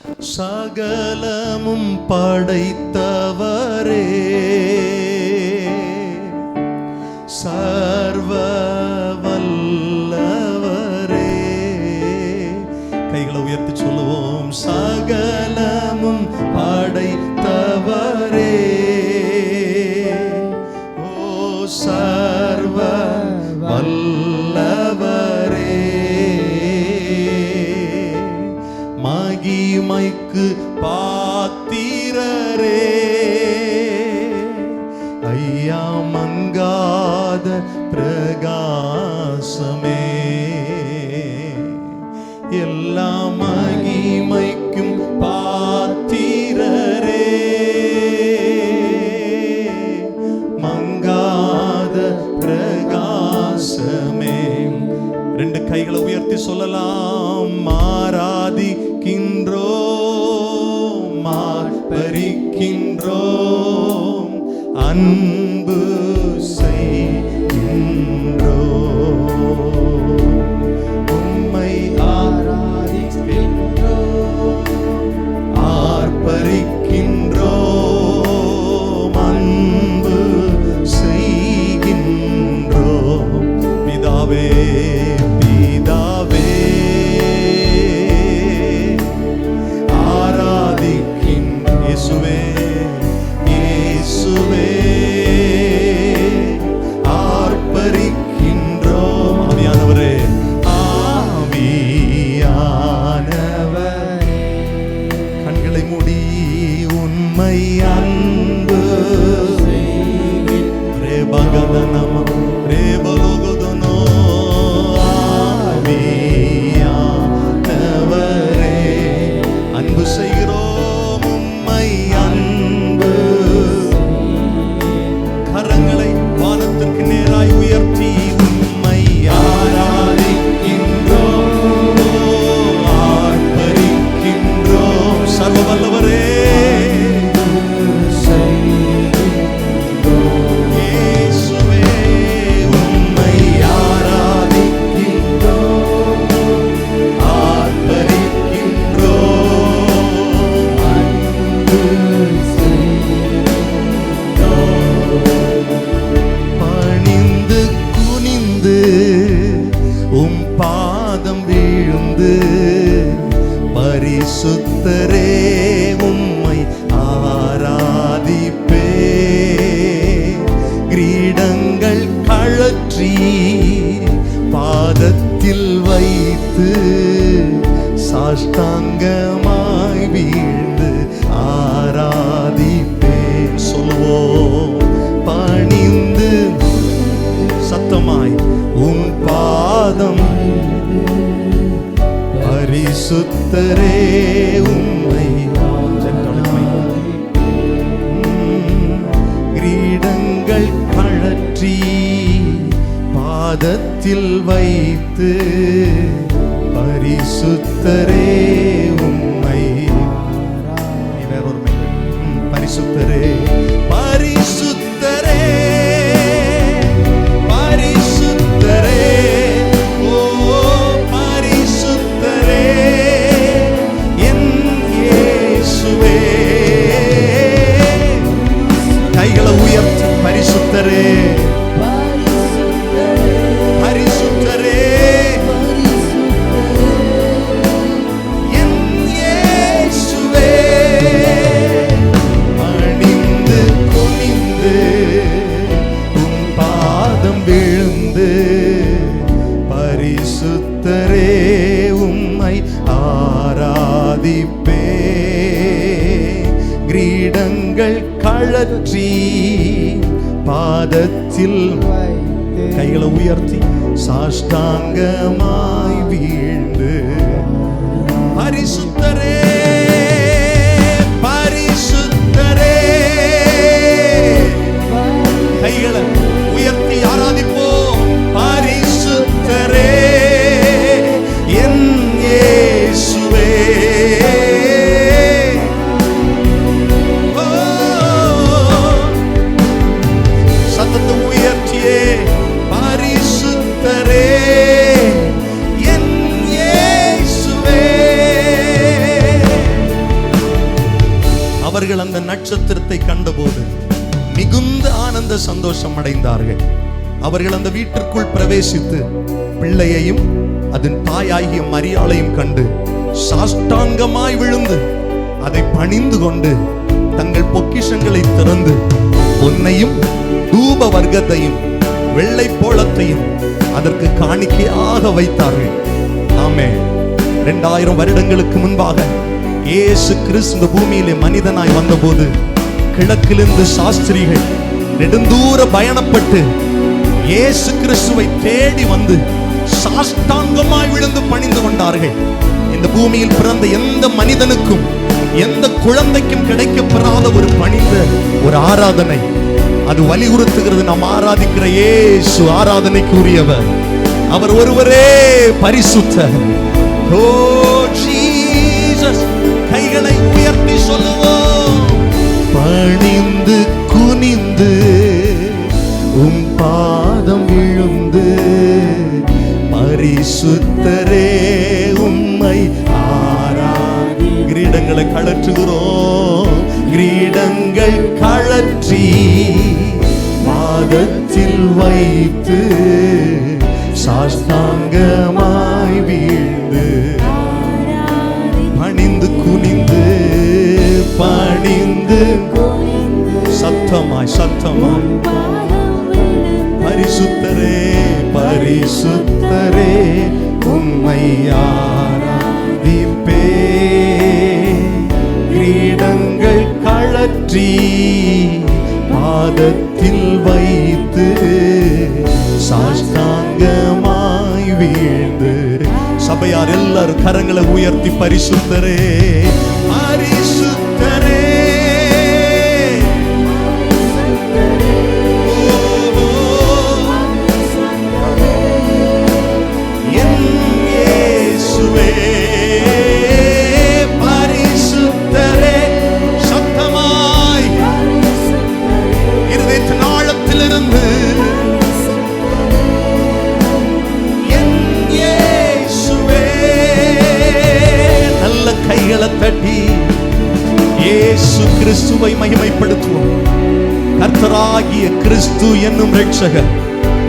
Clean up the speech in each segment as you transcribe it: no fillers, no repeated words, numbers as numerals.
சகலமும் படைத்தவரே, சர்வ வல்லவரே. கைகளை உயர்த்தி சொல்லுவோம். சகலமும் படைத்தவரே, ஓ சர்வ வல்லவரே. மகிமைக்கு பாத்திரரே, ஐயா மங்காத பிரகாசமே. எல்லா மகிமைக்கும் பாத்திரரே, மங்காத பிரகாசமே. ரெண்டு கைகளை உயர்த்தி சொல்லலாம். ஆராதிக்கின்றோம், ஆர்ப்பரிக்கின்றோம், அன்பு செய்கின்றோம். உம்மை ஆராதிக்கின்றோம், ஆர்ப்பரிக்கின்றோம், அன்பு செய்கின்றோம். பிதாவே பிதாவே ஆராதிக்கின்றோம். இயேசுவே இயேசுவே ஆர்ப்பரிக்கின்றோம். ஆவியானவரே ஆவியானவரே, கண்களை மூடி உண்மை அன்பு ரே பகதனம ரே பலோகதனோ. ஆவியானவரே அன்பு செய்கிறோம், உம்மை அன்பு. கரங்களை வானத்திற்கு நேராய் உயர்த்தி உம்மை ஆராதிக்கின்றோம், ஆர்ப்பரிக்கின்றோம். சர்வ வல்லவரே இயேசுவே, உம்மை ஆராதிக்கின்றோம், ஆர்ப்பரிக்கின்றோம், அன்பு பணிந்து குனிந்து உம் பாதம் வீழ்ந்து, பரிசுத்தரே உம்மை ஆராதிப்பே. கிரீடங்கள் கழற்றி பாதத்தில் வைத்து, சாஷ்டாங்கமாய் வீழ்ந்து ஆராதிப்பேன். சொல்வோம். பணிந்து சத்தமாய் உம் பாதம், பரிசுத்தரே உம்மை கிரீடங்கள் கழற்றி பாதத்தில் வைத்து, பரிசுத்தரே உம்மை. வேறொரு பரிசுத்தரே பரிசுத்தரே பரிசுத்தரே, ஓ பரிசுத்தரே என் இயேசுவே. கைகளை உயர்த்தி பரிசுத்தரே பரிசுத்தரே என் இயேசுவே. பணிந்து குனிந்து உம் பாதம் விழுந்து, பரிசுத்தரே உம்மை ஆராதிப்பே. கிரீடங்கள் கழற்றி பாதத்தில் கைகளை உயர்த்தி, சாஷ்டாங்கமாய் வீழ்ந்து, பரிசுத்தரே பரிசுத்தரே. கைகளை உயர்த்தி ஆராதிப்போம். பரிசுத்தரே என் இயேசுவே. சத்தத்தை உயர்த்தியே பரிசுத்தரே என் இயேசுவே. அவர்கள் அந்த நட்சத்திரத்தை கண்டபோது மிகுந்த ஆனந்த சந்தோஷம் அடைந்தார்கள். அவர்கள் அந்த வீட்டிற்குள் பிரவேசித்து பிள்ளையையும் அதன் தாயாகிய மரியாளையும் கண்டு சாஷ்டாங்கமாய் விழுந்து அதை பணிந்து கொண்டு தங்கள் பொக்கிஷங்களை திறந்து பொன்னையும் தூப வர்க்கத்தையும் வெள்ளை போளத்தையும் அதற்கு காணிக்கையாக வைத்தார்கள். ஆமென். 2000 வருடங்களுக்கு முன்பாக இயேசு கிறிஸ்து இந்த பூமியிலே மனிதனாய் வந்தபோது கிழக்கிலிருந்து சாஸ்திரிகள் நெடுந்தூர பயணப்பட்டு இயேசு கிறிஸ்துவை தேடி வந்து சாஷ்டாங்கமாய் விழுந்து பணிந்து கொண்டார்கள். இந்த பூமியில் பிறந்த எந்த மனிதனுக்கும் எந்த குழந்தைக்கும் கிடைக்கப்பெறாத ஒரு பணிந்த ஒரு ஆராதனை. அது வலியுறுத்துகிறது, நாம் ஆராதிக்கிற இயேசு ஆராதனைக்கு உரியவர். அவர் ஒருவரே பரிசுத்தர். ஓ ஜீசஸ், கைகளை உயர்த்தி சொல்லுவோம். பணிந்து குனிந்து உம் பாதம் விழுந்து பரிசுத்தரே உம்மை ஆராதி. கிரீடங்களை கழற்றுகிறோம், கிரீடங்கள் கழற்றி பாதத்தில் வைத்து சாஷ்டாங்கமாய் வீழ்ந்து பணிந்து குனிந்து பணிந்து சத்தமாய் சத்தமாய் பரிசுத்தரே பரிசுத்தரே உம்மை ஆராதிப்பே. கிரீடங்கள் கழற்றி பாதத்தில் வைத்து சாஷ்டாங்கமாய் வீழ்ந்து. சபையார் எல்லாரும் கரங்களை உயர்த்தி பரிசுத்தரே பரிசுத்தரே என் இயேசுவே பரிசுத்தரே. சத்தமாய் இருதயத்தின் ஆழத்திலிருந்து என் இயேசுவே. நல்ல கைகளை தட்டி இயேசு கிறிஸ்துவை மகிமைப்படுத்துவோம். கர்த்தராகிய கிறிஸ்து என்னும் இரட்சகர்,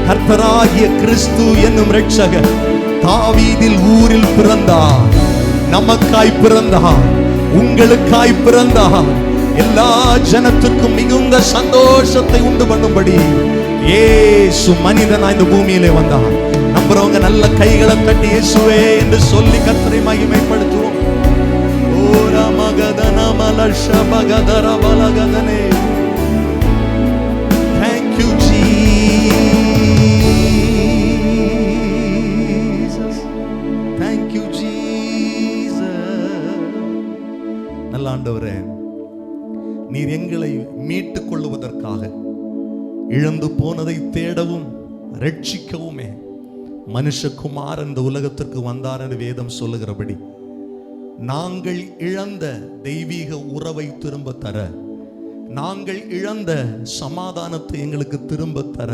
கர்த்தராகிய கிறிஸ்து என்னும் இரட்சகர் தாவீதில் ஊரில் பிறந்தார். நமக்காய் பிறந்தார், உங்களுக்காய் பிறந்தார். எல்லா ஜனத்துக்கும் மிகுந்த சந்தோஷத்தை உண்டு பண்ணும்படி இயேசு மனிதனாய் இந்த பூமியிலே வந்தார். நம்புறவங்க நல்ல கைகளை தட்டி இயேசுவே என்று சொல்லி கர்த்தரை மகிமைப்படுத்துவோம். ஓரா மகதன மலஷ மகதர பலகதனே. Thank you Jesus. Thank you Jesus. நல்ல ஆண்டவரே, நீர் எங்களை மீட்டுக் கொள்ளுவதற்காக இழந்து போனதை தேடவும் ரட்சிக்கவுமே மனுஷகுமாரன் இந்த உலகத்திற்கு வந்தார் என்று வேதம் சொல்லுகிறபடி நாங்கள் இழந்த தெய்வீக உறவை திரும்ப தர, நாங்கள் இழந்த சமாதானத்தை எங்களுக்கு திரும்ப தர,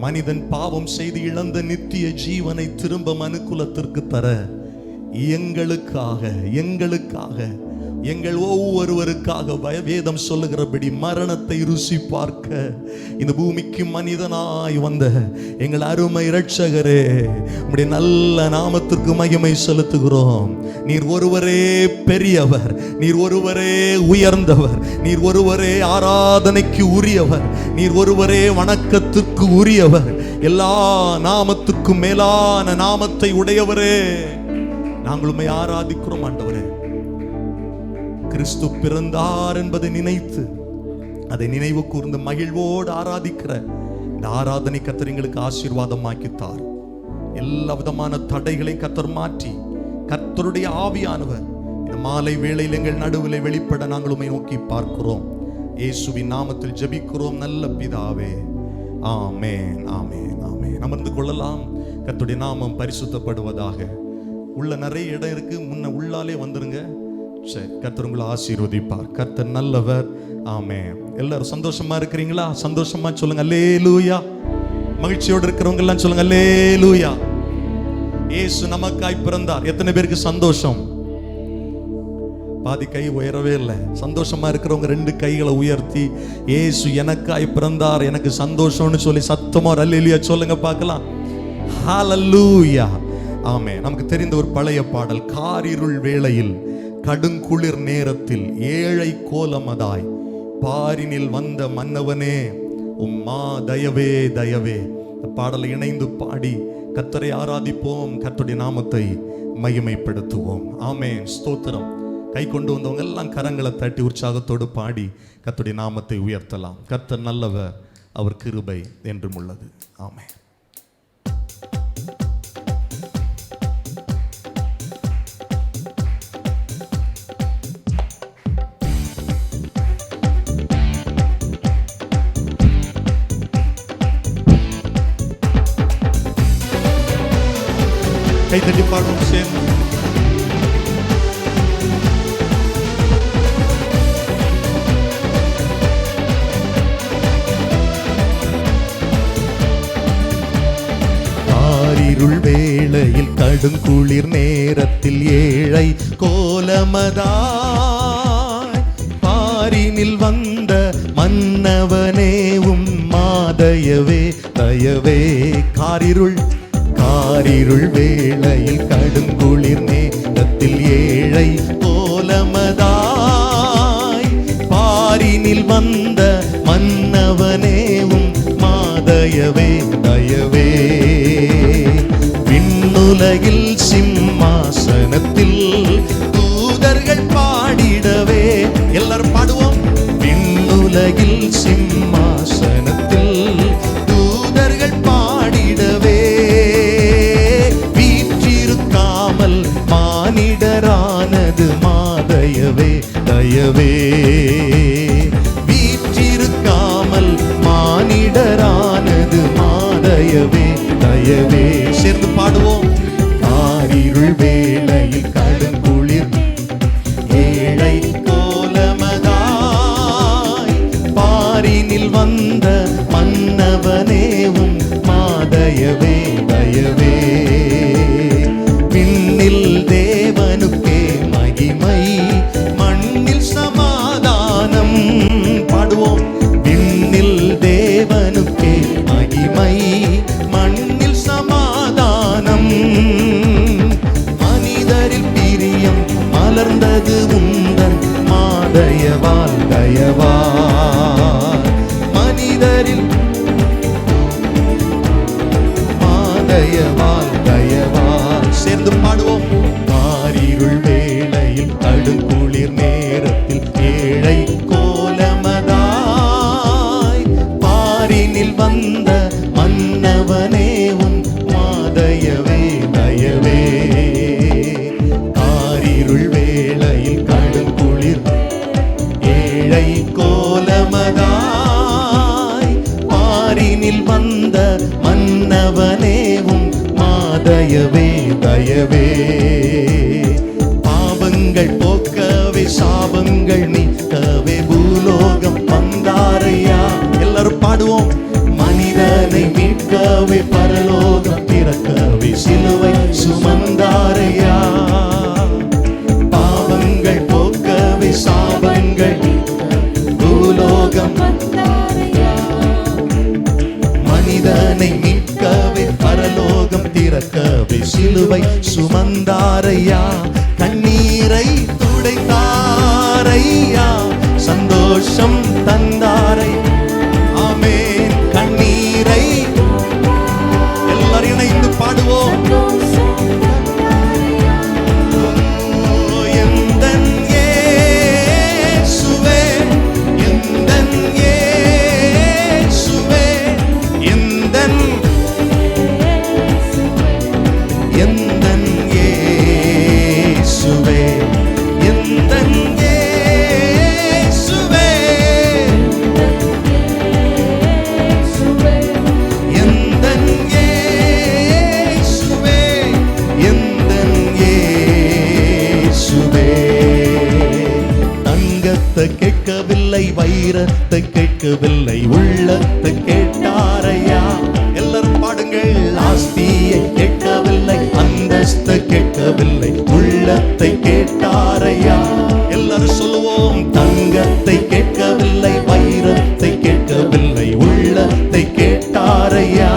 மனிதன் பாவம் செய்து இழந்த நித்திய ஜீவனை திரும்ப மனுக்குலத்திற்கு தர எங்களுக்காக எங்கள் ஒவ்வொருவருக்காக வேதம் சொல்லுகிறபடி மரணத்தை ருசி பார்க்க இந்த பூமிக்கு மனிதனாய் வந்த எங்கள் அருமை இரட்சகரே, உம்முடைய நல்ல நாமத்திற்கு மகிமை செலுத்துகிறோம். நீர் ஒருவரே பெரியவர், நீர் ஒருவரே உயர்ந்தவர், நீர் ஒருவரே ஆராதனைக்கு உரியவர், நீர் ஒருவரே வணக்கத்திற்கு உரியவர். எல்லா நாமத்துக்கும் மேலான நாமத்தை உடையவரே, நாங்கள் உம்மை ஆராதிக்கிறோம். ஆண்டவரே, கிறிஸ்து பிறந்தார் என்பதை நினைத்து அதை நினைவு கூர்ந்து மகிழ்வோடு ஆராதிக்கிற இந்த ஆராதனை கர்த்தர் எங்களுக்கு ஆசீர்வாதமாக்கித்தார். எல்லா விதமான தடைகளை கர்த்தர் மாற்றி கர்த்தருடைய ஆவியானவர் இந்த மாலை வேளையில் எங்கள் நடுவில் வெளிப்பட நாங்கள் உம்மை நோக்கி பார்க்கிறோம். இயேசுவின் நாமத்தில் ஜெபிக்கிறோம் நல்ல பிதாவே, ஆமென் ஆமென் ஆமென். அமர்ந்து கொள்ளலாம். கர்த்தருடைய நாமம் பரிசுத்தப்படுவதாக. உள்ள நிறைய இடம் இருக்கு, முன்ன உள்ளாலே வந்துருங்க. சரி, கர்த்தர் உங்களை ஆசீர்வதிப்பார். கர்த்தர் நல்லவர். ஆமென். எல்லாரும் சந்தோஷமா இருக்கிறீங்களா? சந்தோஷமா சொல்லுங்க அல்லேலூயா. மகிழ்ச்சியோடு இருக்கிறவங்க எல்லாம் சொல்லுங்க அல்லேலூயா. இயேசு நமக்காய் பிறந்தார். எத்தனை பேருக்கு சந்தோஷம்? பாதி கை உயரவே இல்லை. சந்தோஷமா இருக்கிறவங்க 2 கைகளை உயர்த்தி இயேசு எனக்காய் பிறந்தார், எனக்கு சந்தோஷம்னு சொல்லி சத்தமா அல்லேலூயா சொல்லுங்க பார்க்கலாம். ஹல்லேலூயா. ஆமென். நமக்கு தெரிந்த ஒரு பழைய பாடல், காரிருள் வேளையில் கடுங்குளிர் நேரத்தில் ஏழை கோலமதாய் பாரினில் வந்த மன்னவனே உம்மா தயவே தயவே. இந்த பாடலை இணைந்து பாடி கர்த்தரை ஆராதிப்போம், கர்த்தருடைய நாமத்தை மகிமைப்படுத்துவோம். ஆமென். ஸ்தோத்திரம். கை கொண்டு வந்தவங்க எல்லாம் கரங்களை தட்டி உற்சாகத்தோடு பாடி கர்த்தருடைய நாமத்தை உயர்த்தலாம். கர்த்தர் நல்லவர், அவர் கிருபை என்றும் உள்ளது. ஆமென். கை தட்டி பாடுவோம் சேர்ந்து. காரிருள் வேளையில் கடுங்குளிர் நேரத்தில் ஏழை கோலமதாய் பாரினில் வந்த மன்னவனேவும் மாதயவே தயவே. காரிருள் வேளையில் கடுங்குளிர் நேரத்தில் ஏழை கோலமதாய் பாரினில் வந்த மன்னவனேவும் மாதயவே தயவே. விண்ணுலகில் சிம்மாசனத்தில் தூதர்கள் பாடிடவே. எல்லாரும் பாடுவோம். விண்ணுலகில் சிம்மாசனத்தில் தூதர்கள் பாடிடவே. வீற்றிருக்காமல் மானிடரானது மாதயவே தயவே. வீற்றிருக்காமல் மானிடரானது மாதயவே தயவே. சேர்ந்து பாடுவோம். காரிருள் வேளையில் கடுங்குளிர் ஏழை கோலமதாய் பாரினில் வந்த மன்னவனேவும் மாதயவே தயவே. விண்ணில் தேவனுக்கே மகிமை, மண்ணில் சமாதானம். பாடுவோம். விண்ணில் தேவனுக்கே மகிமை, மண்ணில் சமாதானம். மனிதரில் பிரியம் மலர்ந்தது உந்தன் மாதயவால் தயவால். மனிதரில் மாதயவால் தயவால். சேர்ந்து பாடுவோம். காரிருள் வேளையில் கடுங்குளிர் நேரத்தில் ஏழை கோலமதாய் பாரினில் வந்த மன்னவனேவும் மாதயவே தயவே. காரிருள் வேளையில் கடுங்குளிர் ஏழை கோலமதாய் பாரினில் வந்த மன்னவனேவும் மாதயவே தயவே. பாவங்கள் போக்கவே சாபங்கள் நீக்கவே பூலோகம் வந்தாரையா. எல்லாரும் பாடுவோம். மனிதனை மீட்கவே பரலோகம் திறக்கவே சிலுவை சுமந்தாரையா. பாவங்கள் போக்கவே சாபங்கள் பூலோகம் மனிதனை மீட்கவே பரலோகம் திறக்கவே சிலுவை சுமந்தாரையா. கண்ணீரை துடைத்தாரையா, சந்தோஷம் தந்தாரை. ஆமென். கண்ணீரை எல்லாரும் இணைந்து பாடுவோம். எந்தன் இயேசுவே, எந்தன் இயேசுவே, எந்தன் எந்தன் இயேசுவே, எந்தன் இயேசுவே, எந்தன் இயேசுவே, எந்தன் இயேசுவே. தங்கத்தை கேட்கவில்லை, வைரத்தை கேட்கவில்லை, உள்ளத்தை கேட்டாரையா. எல்லாரும் பாடுங்கள். ஆஸ்தியை கேட்கவில்லை, அந்தஸ்தை கேட்கவில்லை, உள்ளத்தை கேட்டாரையா. பணத்தை கேட்கவில்லை, வைரத்தை கேட்கவில்லை, உள்ளத்தை கேட்டாரையா.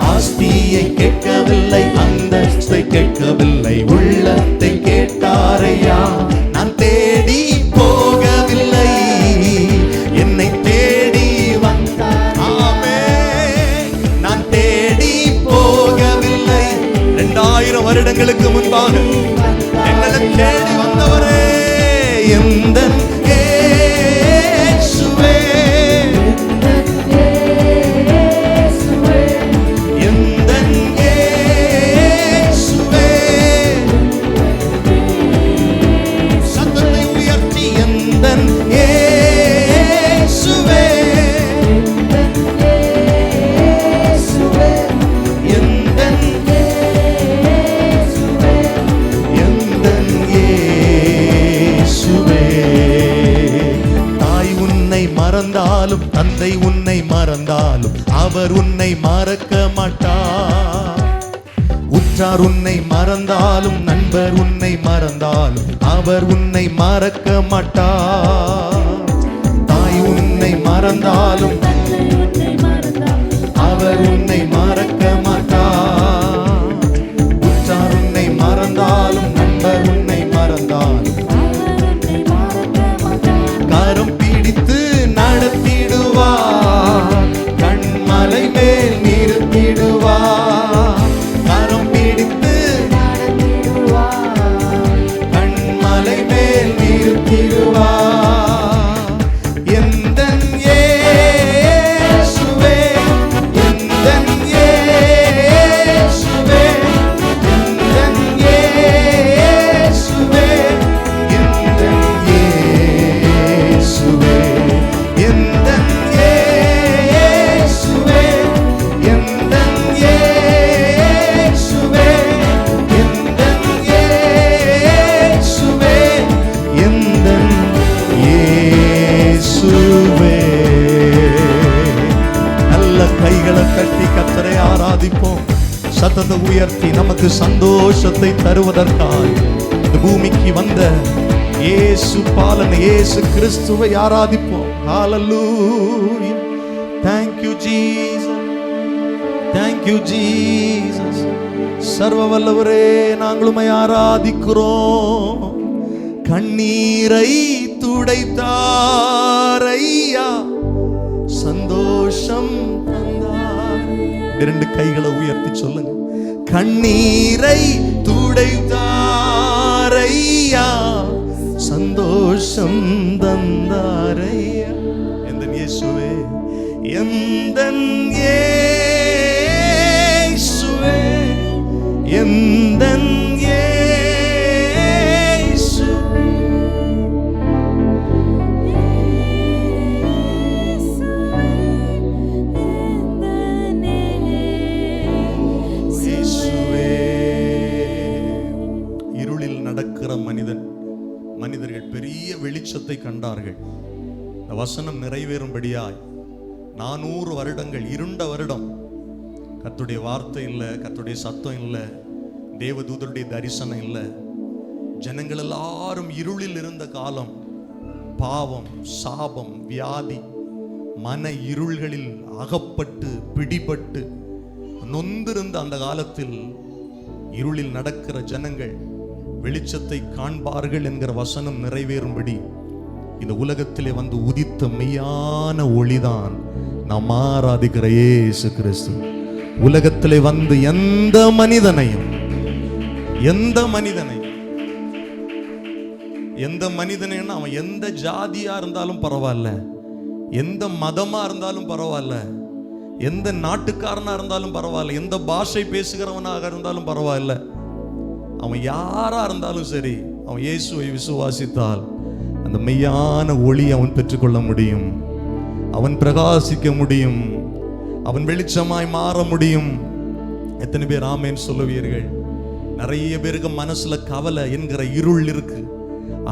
ஆஸ்தியை கேட்கவில்லை, அந்தஸ்தை கேட்கவில்லை, உள்ளத்தை கேட்டாரையா. நான் தேடி போகவில்லை, என்னை தேடி வந்தார். ஆமென். நான் தேடி போகவில்லை. 2000 வருடங்களுக்கு முன்பாக எங்களை தேடி வந்தவரே எந்தன் இயேசுவே, எந்தன் இயேசுவே. சத்தத்தை உயர்த்தி எந்தன் இயேசுவே, எந்தன் எந்தன் இயேசுவே. தாய் உன்னை மறந்தாலும், தந்தை உன்னை மறந்தாலும், அவர் உன்னை மறக்க மாட்டார். உற்றார் உன்னை மறந்தாலும், நண்பர் உன்னை மறந்தாலும், அவர் உன்னை மறக்க மாட்டார். தாய் உன்னை மறந்தாலும், அவர் உன்னை மறக்க மாட்டார். உற்றார் உன்னை மறந்தாலும், நண்பர் உன்னை மறந்தாலும், கரம் பிடித்து நடத்திடுவார், கண்மலை மேல் நிறுத்திடுவார். கரம் பிடித்து கண்மலை மேல் நிறுத்திடுவார். எந்தன் இயேசுவே, எந்தன் இயேசுவே, எந்தன் இயேசுவே, எந்தன் இயேசுவே, எந்தன் இயேசுவே, எந்தன் இயேசுவே, எந்தன் இயேசுவே, எந்தன் இயேசுவே. நல்ல கைகளை தட்டி கர்த்தரை ஆராதிப்போம். சத்தத்தை உயர்த்தி நமக்கு சந்தோஷத்தை தருவதற்காய் இந்த பூமிக்கு வந்த இயேசு பாலன் இயேசு கிறிஸ்துவை ஆராதிப்போம். ஹalleluya. Thank you Jesus, thank you Jesus. சர்வ வல்லவரே, நாங்கள் உம்மை ஆராதிக்கிறோம். கண்ணீரை துடைத்தாரையா, சந்தோஷம் தந்தார். 2 கைகளை உயர்த்தி சொல்லுங்க. கண்ணீரை துடைத்தாரையா, சந்தோஷம் தந்தாரையா. எந்தன் இயேசுவே, எந்தன் இயேசுவே, எந்தன் மனிதர்கள் பெரிய வெளிச்சத்தை கண்டார்கள். இந்த வசனம் நிறைவேறும்படியாய் 400 வருடங்கள், இருண்ட வருடம், கர்த்தருடைய வார்த்தை இல்லை, கர்த்தருடைய சத்தம் இல்லை, தேவதூதருடைய தரிசனம் இல்லை. ஜனங்கள் எல்லாரும் இருளில் இருந்த காலம். பாவம், சாபம், வியாதி, மன இருள்களில் அகப்பட்டு பிடிபட்டு நொந்திருந்த அந்த காலத்தில் இருளில் நடக்கிற ஜனங்கள் வெளிச்சத்தை காண்பார்கள் என்கிற வசனம் நிறைவேறும்படி இந்த உலகத்திலே வந்து உதித்த மெய்யான ஒளிதான் நாம் ஆராதிக்கிற இயேசு கிறிஸ்து. உலகத்திலே வந்து எந்த மனிதனையும் அவன் எந்த ஜாதியா இருந்தாலும் பரவாயில்ல, எந்த மதமா இருந்தாலும் பரவாயில்ல, எந்த நாட்டுக்காரனா இருந்தாலும் பரவாயில்ல, எந்த பாஷை பேசுகிறவனாக இருந்தாலும் பரவாயில்ல, அவன் யாரா இருந்தாலும் சரி, அவன் இயேசுவை விசுவாசித்தால் அந்த மெய்யான ஒளி அவன் பெற்றுக்கொள்ள முடியும். அவன் பிரகாசிக்க முடியும். அவன் வெளிச்சமாய் மாற முடியும். எத்தனை பேர் ஆமென் சொல்லுவீர்கள்? நிறைய பேருக்கு மனசுல கவலை என்கிற இருள் இருக்கு.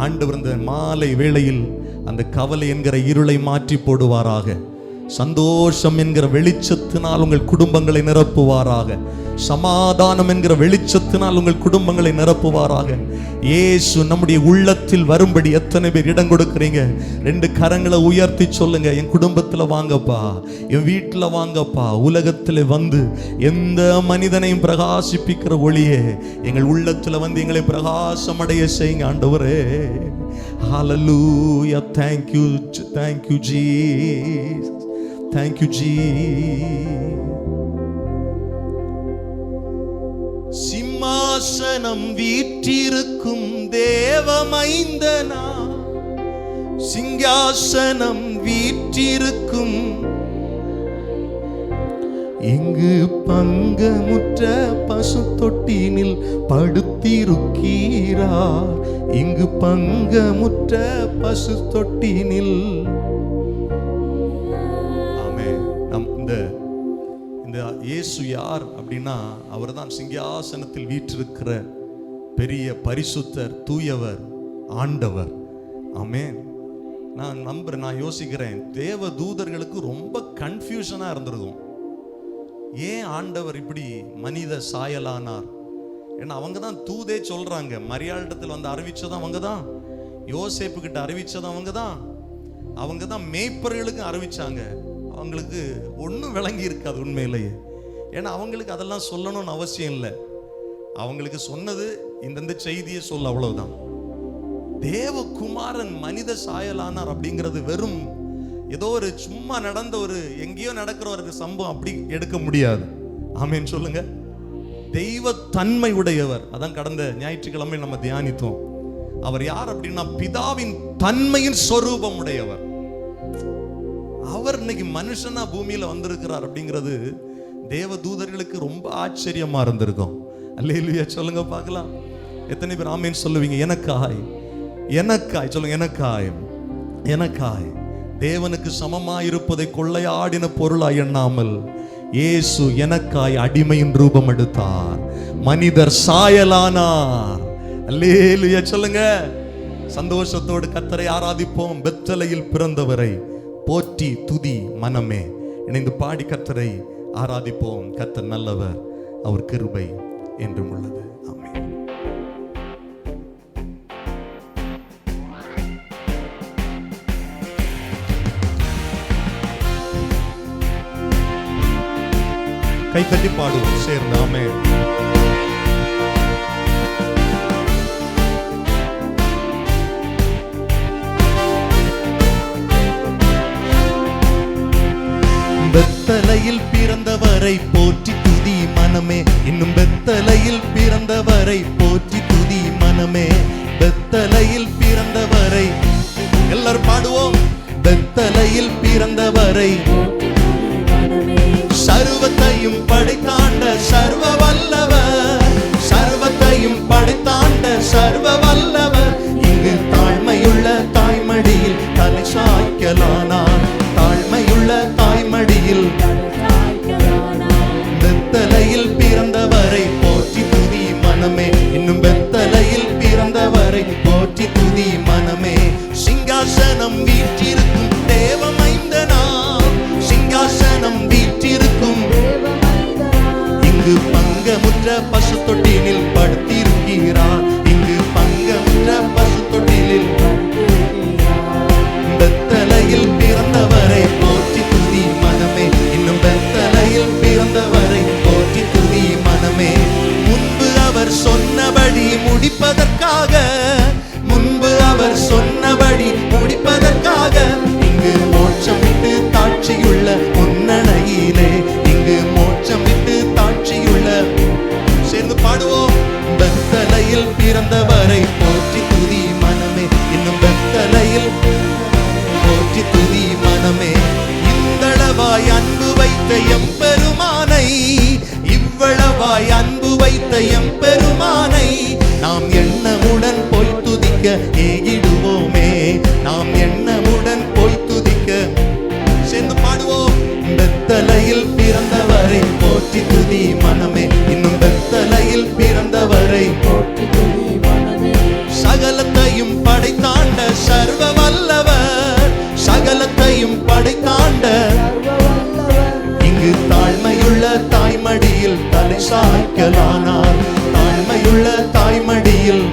ஆண்டவர் இந்த மாலை வேளையில் அந்த கவலை என்கிற இருளை மாற்றி போடுவாராக. சந்தோஷம் என்கிற வெளிச்சத்தினால் உங்கள் குடும்பங்களை நிரப்புவாராக. சமாதானம் என்கிற வெளிச்சத்தினால் உங்கள் குடும்பங்களை நிரப்புவாராக. இயேசு நம்முடைய உள்ளத்தில் வரும்படி எத்தனை பேர் இடம் கொடுக்கிறீங்க? 2 கரங்களை உயர்த்தி சொல்லுங்க, என் குடும்பத்தில் வாங்கப்பா, என் வீட்டில் வாங்கப்பா. உலகத்தில் வந்து எந்த மனிதனையும் பிரகாசிப்பிக்கிற ஒளியே எங்கள் உள்ளத்தில் வந்து எங்களை பிரகாசம் அடைய செய்யுங்க ஆண்டவரே. ஹல்லேலூயா. Thank you Jesus. Thank you Jesus. சிம்மாசனம் வீற்றிருக்கும் தேவமைந்தனா, சிங்காசனம் வீற்றிருக்கும், இங்கு பங்கமுற்ற பசு தொட்டினில் படுத்திருக்கிறார். இங்கு பங்கமுற்ற பசு தொட்டினில். இந்த இயேசு யார் அப்படின்னா, அவர்தான் சிங்காசனத்தில் வீற்றிருக்கிற பெரிய பரிசுத்தர், தூயவர், ஆண்டவர். ஆமென். நான் நம்புறேன், நான் யோசிக்கிறேன், தேவ தூதர்களுக்கு ரொம்ப கன்ஃபியூஷனா இருந்திருக்கும். ஏன் ஆண்டவர் இப்படி மனித சாயலானார்? ஏன்னா அவங்க தான் தூதே சொல்றாங்க. மரியாளிடத்தில் வந்து அறிவிச்சதும் அவங்க தான், யோசேப்பு கிட்ட அறிவிச்சதும் அவங்க தான் மேய்ப்பர்களுக்கு அறிவிச்சாங்க. அவங்களுக்கு ஒன்றும் விளங்கி இருக்காது உண்மையிலேயே. ஏன்னா அவங்களுக்கு அதெல்லாம் சொல்லணும்னு அவசியம் இல்லை. அவங்களுக்கு சொன்னது இந்த செய்தியை சொல்ல, அவ்வளவுதான். தேவகுமாரன் மனித சாயலானார் அப்படிங்கிறது வெறும் ஏதோ ஒரு சும்மா நடந்த ஒரு எங்கேயோ நடக்கிற ஒரு சம்பவம் அப்படி எடுக்க முடியாது. ஆமேன் சொல்லுங்க. தெய்வ தன்மை உடையவர். அதான் கடந்த ஞாயிற்றுக்கிழமை நம்ம தியானித்தோம். அவர் யார் அப்படின்னா, பிதாவின் தன்மையின் சொரூபம் உடையவர். அவர் இன்னைக்கு மனுஷனா பூமியில வந்திருக்கிறார் அப்படிங்கிறது தேவ தூதர்களுக்கு ரொம்ப ஆச்சரியமா இருந்திருக்கும். அல்லேலூயா சொல்லுங்க பார்க்கலாம். எத்தனை பேர் ஆமேன் சொல்லுவீங்க? எனக்காய் சொல்லுங்க. எனக்காய் தேவனுக்கு சமமாய் இருப்பதை கொள்ளையாடின பொருளாய் எண்ணாமல் இயேசு எனக்காய் அடிமையின் ரூபம் எடுத்தார், மனிதர் சாயலானார். அல்லேலூயா சொல்லுங்க. சந்தோஷத்தோடு கர்த்தரை ஆராதிப்போம். பெத்லகேமில் பிறந்தவரை போற்றி துதி மனமே. இணைந்து பாடி கர்த்தரை ஆராதிப்போம். கர்த்தர் நல்லவர், அவர் கிருபை என்றும் உள்ளது. ஆமென். கைத்தட்டி பாடுவோம் சேர்ந்து. ஆமென். பெத்லகேமில் பிறந்தவரை போற்றி துதி மனமே. இன்னும் பெத்லகேமில் பிறந்தவரை போற்றி துதி மனமே. பெத்லகேமில் பிறந்தவரை எல்லாரும் பாடுவோம். பெத்லகேமில் பிறந்தவரை, சர்வத்தையும் படைத்தாண்ட சர்வ வல்லவர், சர்வத்தையும் படைத்தாண்ட சர்வ வல்லவர். இங்கு தாழ்மையுள்ள தாய்மடியில் தலை சாய்க்கலானார், தாழ்மையுள்ள தாய்மடியில். பெத்லகேமில் பிறந்தவரை போற்றி துதி மனமே. இன்னும் பெத்லகேமில் பிறந்தவரை போற்றி துதி மனமே. சிங்காசனம் வீற்றிருக்கும் தேவமைந்தனா, சிங்காசனம் வீற்றிருக்கும், இங்கு பங்கமுற்ற பசு தொட்டினில் படுத்திருக்கிறார். இங்கு பங்கமுற்ற பசு தொட்டினில். பெத்லகேமில் பிறந்தவரை போற்றி துதி மனமே. இன்னும் பெத்லகேமில் பிறந்தவரை போற்றி துதி மனமே. முன்பு அவர் சொன்னபடி முடிப்பதற்காக, முன்பு அவர் சொன்னபடி முடிப்பதற்காக, இங்கு மோட்சம் விட்டு தாட்சியுள்ள முன்னணையிலே, இங்கு மோட்சம் விட்டு தாட்சியுள்ள. சேர்ந்து பாடுவோம். பெத்லகேமில் பிறந்தவரை போற்றி துதி மனமே. இன்னும் பெத்லகேமில் போற்றி துதி மனமே. இந்தளவாய் அன்பு வைத்த எம்பெருமானை, இவ்வளவாய் அன்பு வைத்த எம்பெருமானை, நாம் எண்ணமுடன் போய் துதிக்க ஏகிடுவோமே. நாம் எண்ணமுடன் போய் துதிக்க. சேர்ந்து பாடுவோம். பெத்லகேமில் பிறந்தவரை போற்றி துதி மனமே. இன்னும் பெத்லகேமில் பிறந்தவரை போற்றி துதி மனமே. சகலத்தையும் படைத்தாண்ட சர்வ வல்லவர், சகலத்தையும் படைத்தாண்ட சாய்க்கலானார். தாழ்மையுள்ள தாய்மடியில்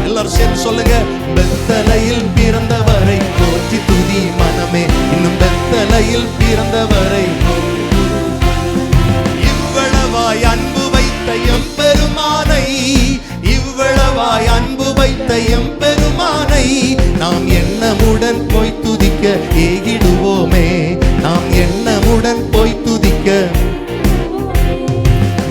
எல்லாரும் சேர்ந்து சொல்லுங்க. பெத்தலையில் பிறந்தவரை போற்றி துதி மனமே, இன்னும் பெத்தலையில் பிறந்தவரை. இவ்வளவாய் அன்பு வைத்த எம்பெருமானை, இவ்வளவாய் அன்பு வைத்த எம்பெருமானை நாம் எண்ணமுடன் போய் துதிக்க ஏகிடுவோமே, நாம் எண்ணமுடன் போய் துதிக்க.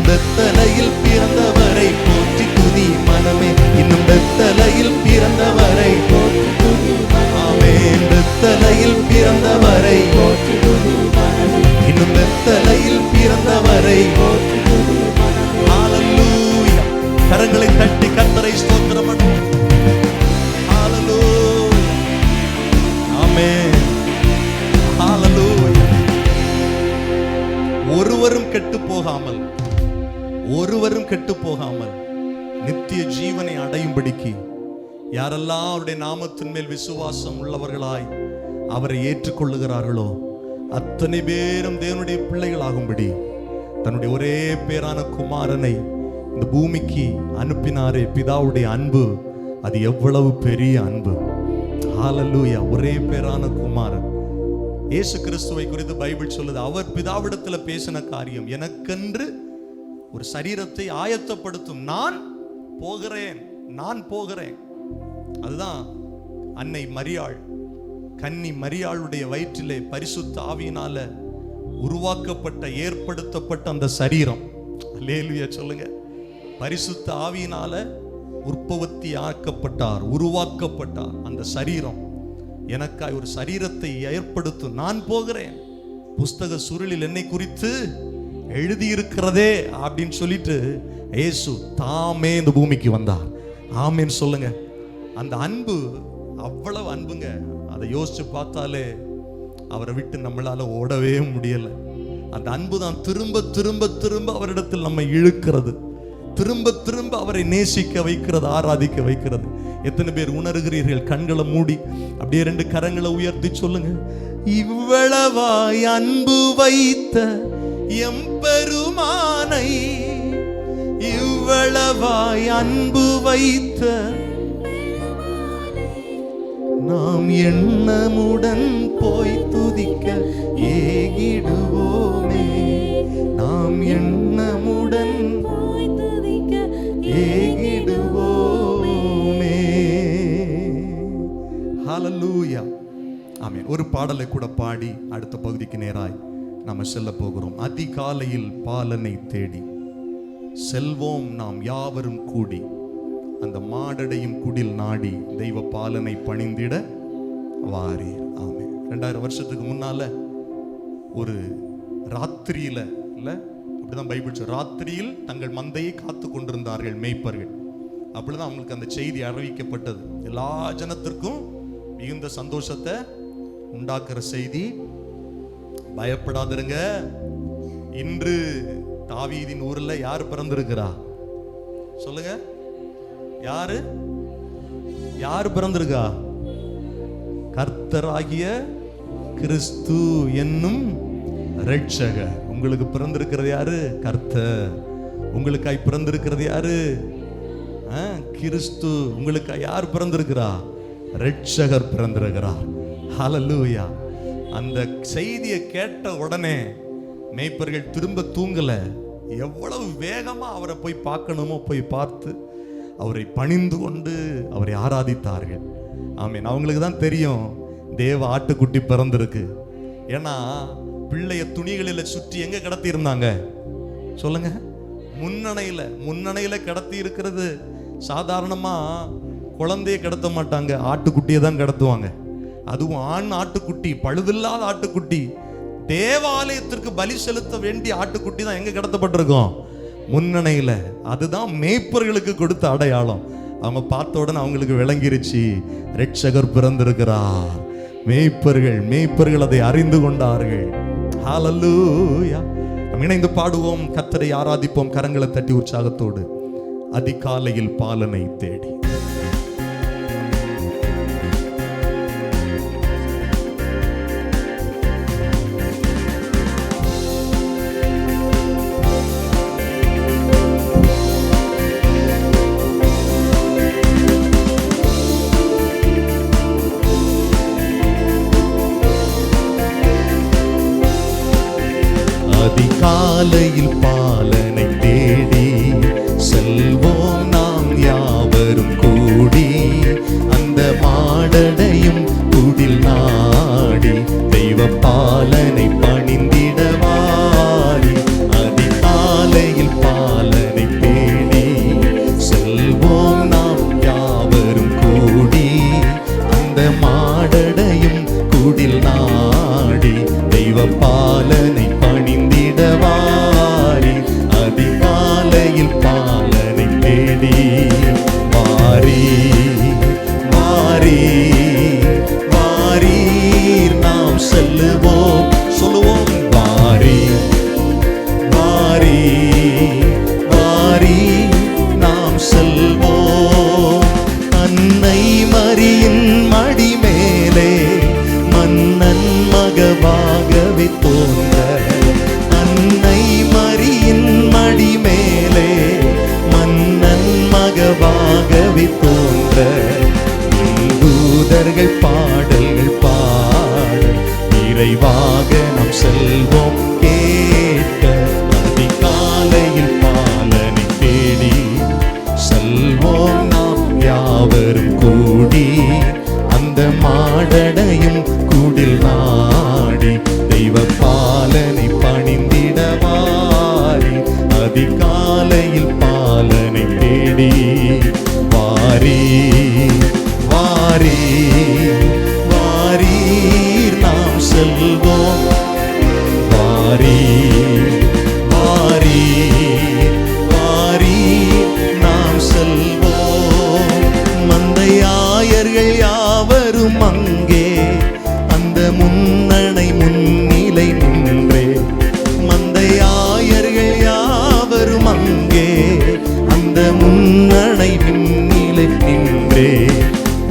பெத்தலையில் பிறந்தவரை போற்றி துதி மனமே, இன்னும் பெத்தலையில் பிறந்தவரை போற்றி துதி. ஆமென். பெத்தலையில் பிறந்தவரை போற்றி துதி மனமே, இன்னும் பெத்தலையில் பிறந்தவரை போற்றி துதி. ஹல்லேலூயா. கரங்களை தட்டி கர்த்தரை ஸ்தோத்திரம் பண்ணுவோம். ஹல்லேலூயா. ஆமென். ஹல்லேலூயா. ஒருவரும் கெட்டு போகாமல், ஒருவரும் கெட்டு போகாமல் நித்திய ஜீவனை அடையும்படிக்கு யாரெல்லாம் அவருடைய நாமத்தின் மேல் விசுவாசம் உள்ளவர்களாய் அவரை ஏற்றுக்கொள்ளுகிறார்களோ அத்தனை பேரும் தேவனுடைய பிள்ளைகளாகும்படி தன்னுடைய ஒரே பேரான குமாரனை இந்த பூமிக்கு அனுப்பினாரே. பிதாவுடைய அன்பு அது எவ்வளவு பெரிய அன்பு. ஹல்லேலூயா. ஒரே பேரான குமாரன் இயேசு கிறிஸ்துவை குறித்து பைபிள் சொல்லுது, அவர் பிதாவிடத்துல பேசின காரியம், எனக்கென்று ஒரு சரீரத்தை ஆயத்தப்படுத்தும், நான் போகிறேன், நான் போகிறேன். அதுதான் அன்னை மரியாள், கன்னி மரியாளுடைய வயிற்றிலே பரிசுத்த ஆவியினால உருவாக்கப்பட்ட ஏற்படுத்தப்பட்ட அந்த சரீரம். அல்லேலூயா சொல்லுங்க. பரிசுத்த ஆவியினால உற்பத்தி ஆக்கப்பட்டார், உருவாக்கப்பட்டார் அந்த சரீரம். எனக்காய் ஒரு சரீரத்தை ஏற்படுத்தும், நான் போகிறேன். புஸ்தக சுருளில் என்னை குறித்து எழுதியிருக்கிறதே அப்படின்னு சொல்லிட்டு இயேசு தாமே இந்த பூமிக்கு வந்தார். ஆமேன்னு சொல்லுங்க. அந்த அன்பு அவ்வளவு அன்புங்க. அதை யோசிச்சு பார்த்தாலே அவரை விட்டு நம்மளால ஓடவே முடியல. அந்த அன்பு தான் திரும்ப திரும்ப திரும்ப அவரிடத்தில் நம்ம இழுக்கிறது, திரும்ப திரும்ப அவரை நேசிக்க வைக்கிறது, ஆராதிக்க வைக்கிறது. எத்தனை பேர் உணர்கிறீர்கள்? கண்களை மூடி அப்படியே 2 கரங்களை உயர்த்தி சொல்லுங்க. இவ்வளவாய் அன்பு வைத்த எம்பெருமானை, இவ்வளவாய் அன்பு வைத்த நாம் எண்ணமுடன் போய் துதிக்க ஏகிடுவோமே, நாம் எண்ணமுடன் போய் துதிக்க ஏகிடுவோமே. ஹல்லேலூயா. ஆமென். ஒரு பாடலை கூட பாடி அடுத்த பகுதிக்கு நேராய் நாம செல்ல போகிறோம். அதிகாலையில் பாலனை தேடி செல்வோம் நாம் யாவரும் கூடி, அந்த மாடடையும் குடில் நாடி தெய்வ பாலனை பணிந்திட வாரீர். ஆமென். 2000 வருஷத்துக்கு முன்னால ஒரு ராத்திரியில இல்ல, அப்படிதான் பைபிள் சொல்ற, ராத்திரியில் தங்கள் மந்தையை காத்து கொண்டிருந்தார்கள் மேய்ப்பர்கள். அப்படிதான் அவங்களுக்கு அந்த செய்தி அறிவிக்கப்பட்டது. எல்லா ஜனத்திற்கும் மிகுந்த சந்தோஷத்தை உண்டாக்குற செய்தி. பயப்படாதிருங்க, இன்று தாவீதின் ஊர்ல யார் பிறந்திருக்கிறா சொல்லுங்க. யாரு யார் பிறந்திருக்கா? கர்த்தராகிய கிறிஸ்து என்னும் இரட்சகர். உங்களுக்கு பிறந்திருக்கிறது யாரு? கர்த்தர். உங்களுக்காய் பிறந்திருக்கிறது யாரு? கிறிஸ்து. உங்களுக்காய் யார் பிறந்திருக்கிறா? இரட்சகர் பிறந்திருக்கிறார். ஹல்லேலூயா. அந்த செய்தியை கேட்ட உடனே மேய்ப்பர்கள் திரும்ப தூங்கல. எவ்வளவு வேகமா அவரை போய் பார்க்கணுமோ போய் பார்த்து அவரை பணிந்து கொண்டு அவரை ஆராதித்தார்கள். ஆமீன். அவங்களுக்கு தான் தெரியும் தேவ ஆட்டுக்குட்டி பிறந்திருக்கு. ஏன்னா பிள்ளைய துணிகளில் சுற்றி எங்க கடத்தி இருந்தாங்க சொல்லுங்க? முன்னணையில கடத்தி இருக்கிறது. சாதாரணமா குழந்தைய கடத்த மாட்டாங்க, ஆட்டுக்குட்டியை தான் கடத்துவாங்க. அதுவும் ஆண் ஆட்டுக்குட்டி, பழுதில்லாத ஆட்டுக்குட்டி. தேவாலயத்திற்கு பலி செலுத்த வேண்டிய ஆட்டுக்குட்டி தான் எங்க கடத்தப்பட்டிருக்கோம்? முன்னணையில. அதுதான் மேய்ப்பர்களுக்கு கொடுத்த அடையாளம். அவங்க பார்த்த உடனே அவங்களுக்கு விளங்கிருச்சு, இரட்சகர் பிறந்திருக்கிறார். மேய்ப்பர்கள் அதை அறிந்து கொண்டார்கள். ஹல்லேலூயா. நாம் இணைந்து பாடுவோம், கர்த்தரை ஆராதிப்போம், கரங்களை தட்டி உற்சாகத்தோடு. அதிகாலையில் பாலனை தேடி. அன்னை மரியின் மடி மேலே மன்னன் மகவாகவே தோன்ற, அன்னை மரியின் மடி மேலே மன்னன் மகவாகவே தோன்ற, தூதர்கள் பாடல்கள் பாட விரைவாக நாம் செல்வோம் கேட்க, அதிகாலையில் பாலனை தேடி செல்வோம் நாம் யாவரும் கூடி, அந்த மாடடையும் குடில் நாடி தெய்வ பாலனை பணிந்திடவாரி, அதிகாலையில் பாலனை தேடி வாரி வாரி வாரி நாம் செல்வோம், வாரி வாரி வாரி நாம் செல்வோம். மந்தையாயர்கள் யாவரும் அங்கே அந்த முன்னணை முன்னிலை நின்றே, மந்தையாயர்கள் யாவரும் அங்கே அந்த முன்னணை முன்னிலை நின்றே,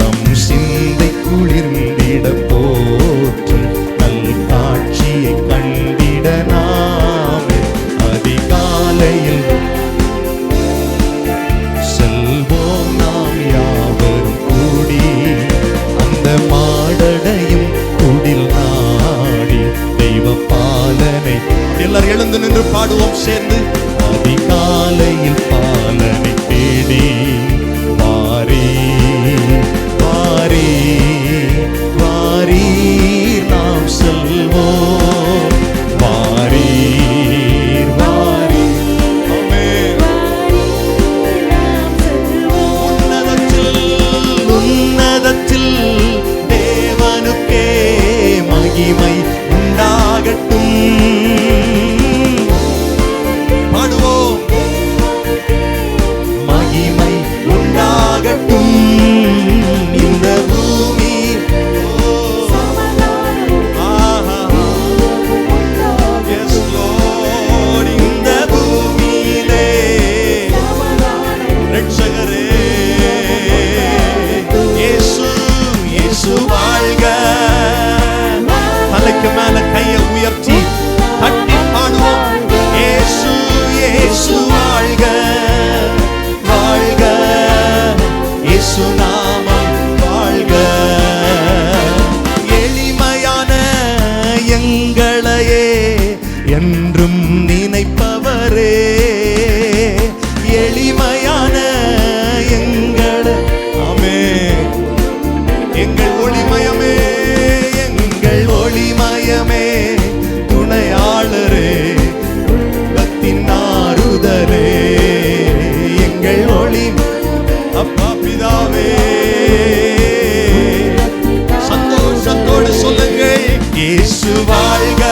நம் சிந்தை குளிர்ந்திட போற்றும் நல் காட்சியை கண்டிட நாமே அதிகாலையில் செல்வோம் நாம் யாவரும் கூடி, அந்த மாடடையும் குடில் நாடி தெய்வ பாலனை. எல்லாரும் எழுந்து நின்று பாடுவோம் சேர்ந்து, அதிகாலையில் பாலனை தேடி வாரி வாரி வாரி நாம் செல்வோம், வாரி வாரி. உன்னதத்தில் தேவனுக்கே மகிமை உண்டாகட்டும். பாடுவோம், மகிமை உண்டாகட்டும் இந்த பூமி. Yes Lord, இந்த பூமியிலே ரட்சகரே இயேசு இயேசு வாழ்க. தலைக்கு மேல கையை உயர்த்தி தட்டி பாடுவோம், இயேசு இயேசு வாழ்க வாழ்க, இயேசு நாமம் வாழ்க. எளிமையான எங்களையே என்றும் நினைப்பவரே, எளிமையான எங்களை. ஆமென். எங்கள் ஒளிமயமே எங்கள் ஒளிமயமே துணையாளரே பக்தின் ஆறுதலே, எங்கள் ஒளி அப்பா பிதாவே. சந்தோஷத்தோடு சொல்லுங்கள், இயேசு வாழ்க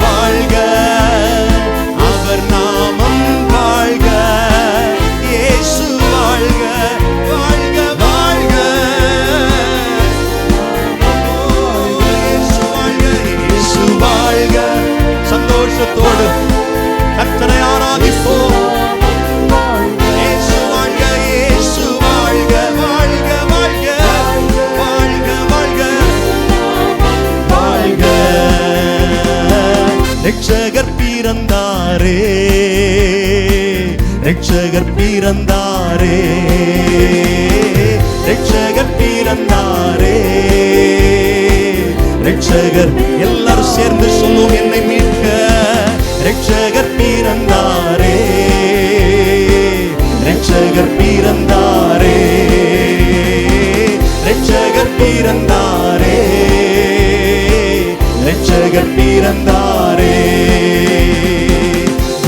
வாழ்க, அவர் நாமம் வாழ்க, இயேசு வாழ்க வாழ்க வாழ்க, இயேசு வாழ்க இயேசு வாழ்க. சந்தோஷத்தோடு கர்த்தரை ஆராதிப்போம். இயேசு வாழ்க இயேசு வாழ்க வாழ்க வாழ்க வாழ்க வாழ்க வாழ்க. ரட்சகர் பிறந்தாரே ரட்சகர் பிறந்தாரே ரட்சகர் பிறந்தாரே ரட்சகர். எல்லாரும் சேர்ந்து சொல்லுவோம், என்னை மீட்க ரட்சகர் பிறந்தாரே ரட்சகர் பிறந்தாரே ரட்சகர் பிறந்தாரே ரட்சகர் பிறந்தாரே.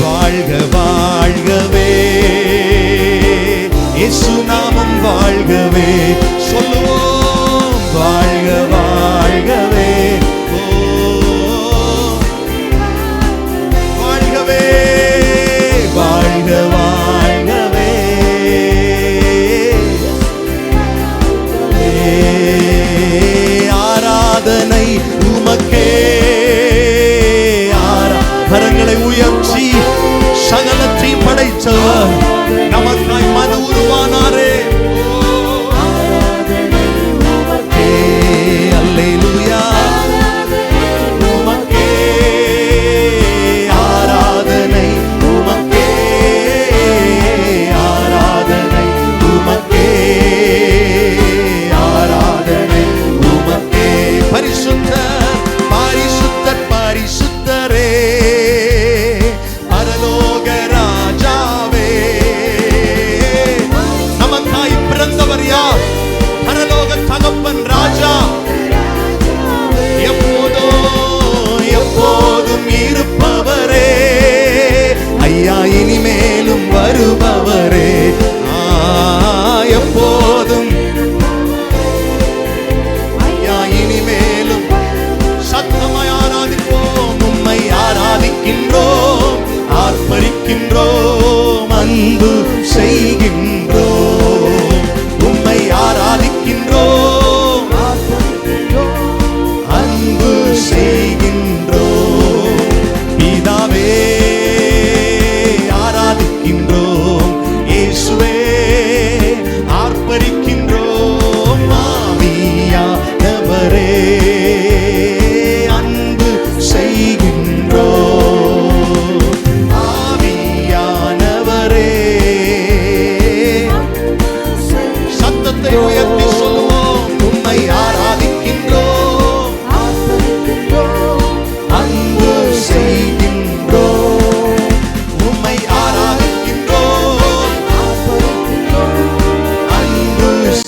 வாழ்க வாழ்கவே இயேசு நாமம் வாழ்கவே. சொல்லுவோம், வாழ்க வாழ்கவே வாழ்கவே வாழ்க வாழ்கவே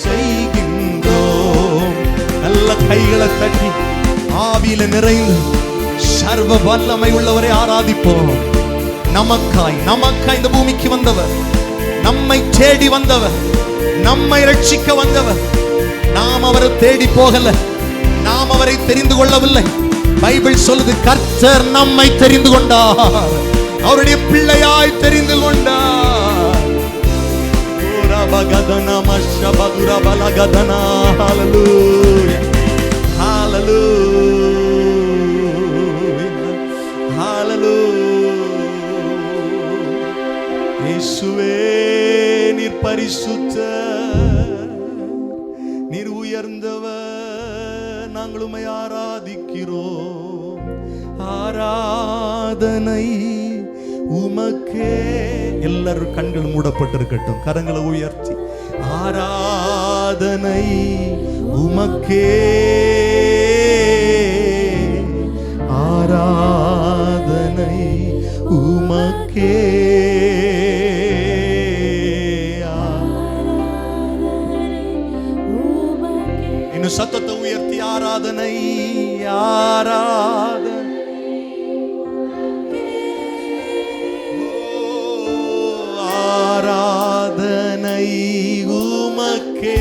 செய்கின்றோம். நல்ல கைகளை தட்டி ஆவியில நிறைந்து சர்வ வல்லமை உள்ளவரை ஆராதிப்போம். நமக்காய் இந்த பூமிக்கு வந்தவர், நம்மை தேடி வந்தவர், நம்மை ரட்சிக்க வந்தவர். நாம் அவரை தேடி போகல, நாம் அவரை தெரிந்து கொள்ளவில்லை. பைபிள் சொல்லுது, கர்த்தர் நம்மை தெரிந்து கொண்டார், அவருடைய பிள்ளையாய் தெரிந்து கொண்டார். இயேசுவே நீர் பரிசுத்தர், நீர் உயர்ந்தவர், நாங்கள் உம்மை ஆராதிக்கிறோம். ஆராதனை உமக்கே. எல்லாரும் கண்கள் மூடப்பட்டிருக்கட்டும், கரங்களை உயர்த்தி ஆராதனை உமக்கே, ஆராதனை உமக்கே. இன்னும் சத்தத்தை உயர்த்தி ஆராதனை, ஆராதனை, ஆராதனை உமக்கே.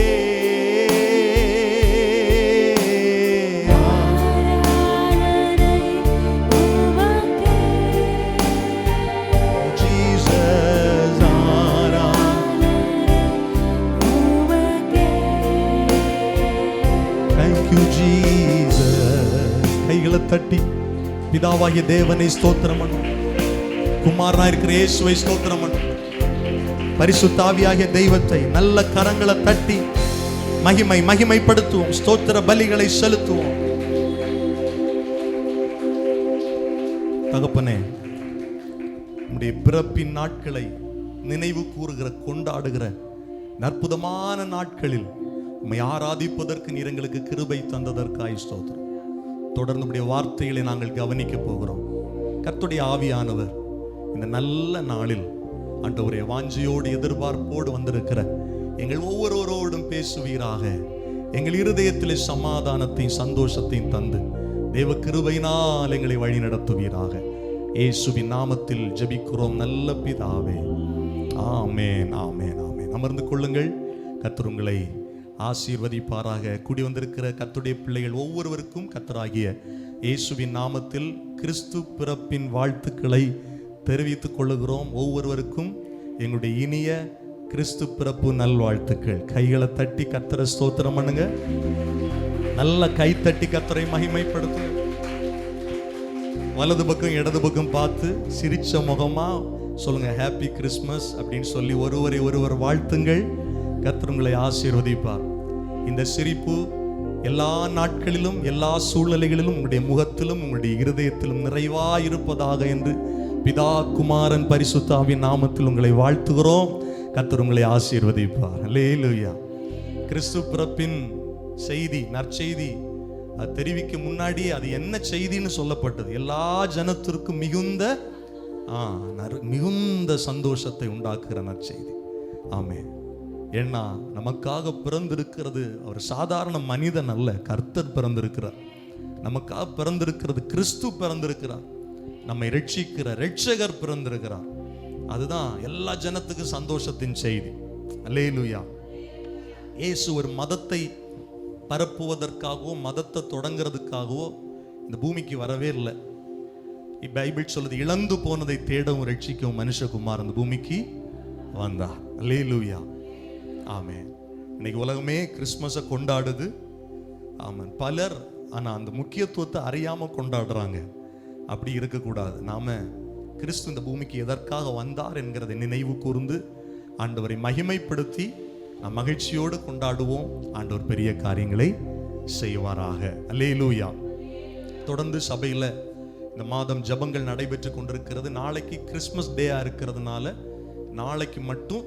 கைகளை தட்டி பிதாவாகிய தேவனை ஸ்தோத்திரம் பண்ணும், குமாரனா இருக்கிற இயேசுவை ஸ்தோத்திரம் பண்ணும், பரிசுத்த ஆவியாகிய தெய்வத்தை நல்ல கரங்களை தட்டி மகிமைப்படுத்துவோம், ஸ்தோத்திர பலிகளை செலுத்துவோம். தகப்பனே, நம்முடைய பிறப்பின் நாட்களை நினைவு கூறுகிற, கொண்டாடுகிற அற்புதமான நாட்களில் உம்மை ஆராதிப்பதற்கு நீர் எங்களுக்கு கிருபை தந்ததற்காய் ஸ்தோத்திரம். தொடர்ந்து உம்முடைய வார்த்தைகளை நாங்கள் கவனிக்க போகிறோம். கர்த்தருடைய ஆவியானவர் இந்த நல்ல நாளில் ஆண்டவரே வாஞ்சையோடு எதிர்பார்ப்போடு வந்திருக்கிற எங்கள் ஒவ்வொருவரோடும் பேசுவீராக. எங்கள் இருதயத்திலே சமாதானத்தையும் சந்தோஷத்தையும் தந்து தேவ கிருபையினால் எங்களை வழி நடத்துவீராக. இயேசுவின் நாமத்தில் ஜெபிக்கிறோம் நல்ல பிதாவே, ஆமென், ஆமென், ஆமென். அமர்ந்து கொள்ளுங்கள். கர்த்தர் உங்களை ஆசீர்வதிப்பாராக. கூடி வந்திருக்கிற கர்த்தருடைய பிள்ளைகள் ஒவ்வொருவருக்கும் கர்த்தராகிய இயேசுவின் நாமத்தில் கிறிஸ்து பிறப்பின் வாழ்த்துக்களை தெரிவித்துக் கொள்ளுகிறோம். ஒவ்வொருவருக்கும் எங்களுடைய இனிய கிறிஸ்து பிறப்பு நல்வாழ்த்துக்கள். கைகளை தட்டி கர்த்தரை ஸ்தோத்திரம் பண்ணுங்க. நல்ல கை தட்டி கர்த்தரை மகிமைப்படுத்துங்க. வலது பக்கம் இடது பக்கம் பார்த்து சிரிச்ச முகமா சொல்லுங்க, ஹாப்பி கிறிஸ்மஸ் அப்படின்னு சொல்லி ஒருவரை ஒருவர் வாழ்த்துங்கள். கர்த்தர் உங்களை ஆசீர்வதிப்பார். இந்த சிரிப்பு எல்லா நாட்களிலும் எல்லா சூழ்நிலைகளிலும் உங்களுடைய முகத்திலும் உங்களுடைய இருதயத்திலும் நிறைவாயிருப்பதாக என்று பிதா குமாரன் பரிசுத்த ஆவியின் நாமத்தில் உங்களை வாழ்த்துகிறோம். கர்த்தர் உங்களை ஆசீர்வதிப்பார். அல்லேலூயா. கிறிஸ்து பிறப்பின் செய்தி, நற்செய்தி அது தெரிவிக்க முன்னாடி அது என்ன செய்தின்னு சொல்லப்பட்டது. எல்லா ஜனத்திற்கும் மிகுந்த சந்தோஷத்தை உண்டாக்குகிற நற்செய்தி. ஆமென். ஏன்னா நமக்காக பிறந்திருக்கிறது அவர் சாதாரண மனிதன் அல்ல, கர்த்தர் பிறந்திருக்கிறார். நமக்காக பிறந்திருக்கிறது கிறிஸ்து பிறந்திருக்கிறார். நம்மை ரட்சிக்கிற ரட்சகர் பிறந்திருக்கிறார். அதுதான் எல்லா ஜனத்துக்கும் சந்தோஷத்தின் செய்தி. அல்லேலூயா. இயேசு ஒரு மதத்தை பரப்புவதற்காகவோ மதத்தை தொடங்கிறதுக்காகவோ இந்த பூமிக்கு வரவே இல்லை. பைபிள் சொல்லுது, இழந்து போனதை தேடவும் ரட்சிக்கவும் மனுஷகுமார் அந்த பூமிக்கு வந்தார். அல்லேலூயா. ஆமென். இன்னைக்கு உலகமே கிறிஸ்மஸை கொண்டாடுது. ஆமென். பலர் ஆனால் அந்த முக்கியத்துவத்தை அறியாம கொண்டாடுறாங்க. அப்படி இருக்கக்கூடாது. நாம கிறிஸ்து இந்த பூமிக்கு எதற்காக வந்தார் என்கிறதை நினைவு கூர்ந்து ஆண்டவரை மகிமைப்படுத்தி நாம் மகிழ்ச்சியோடு கொண்டாடுவோம். ஆண்டவர் பெரிய காரியங்களை செய்வாராக. அல்லேலூயா. தொடர்ந்து சபையில் இந்த மாதம் ஜபங்கள் நடைபெற்று கொண்டிருக்கிறது. நாளைக்கு கிறிஸ்மஸ் டேயா இருக்கிறதுனால நாளைக்கு மட்டும்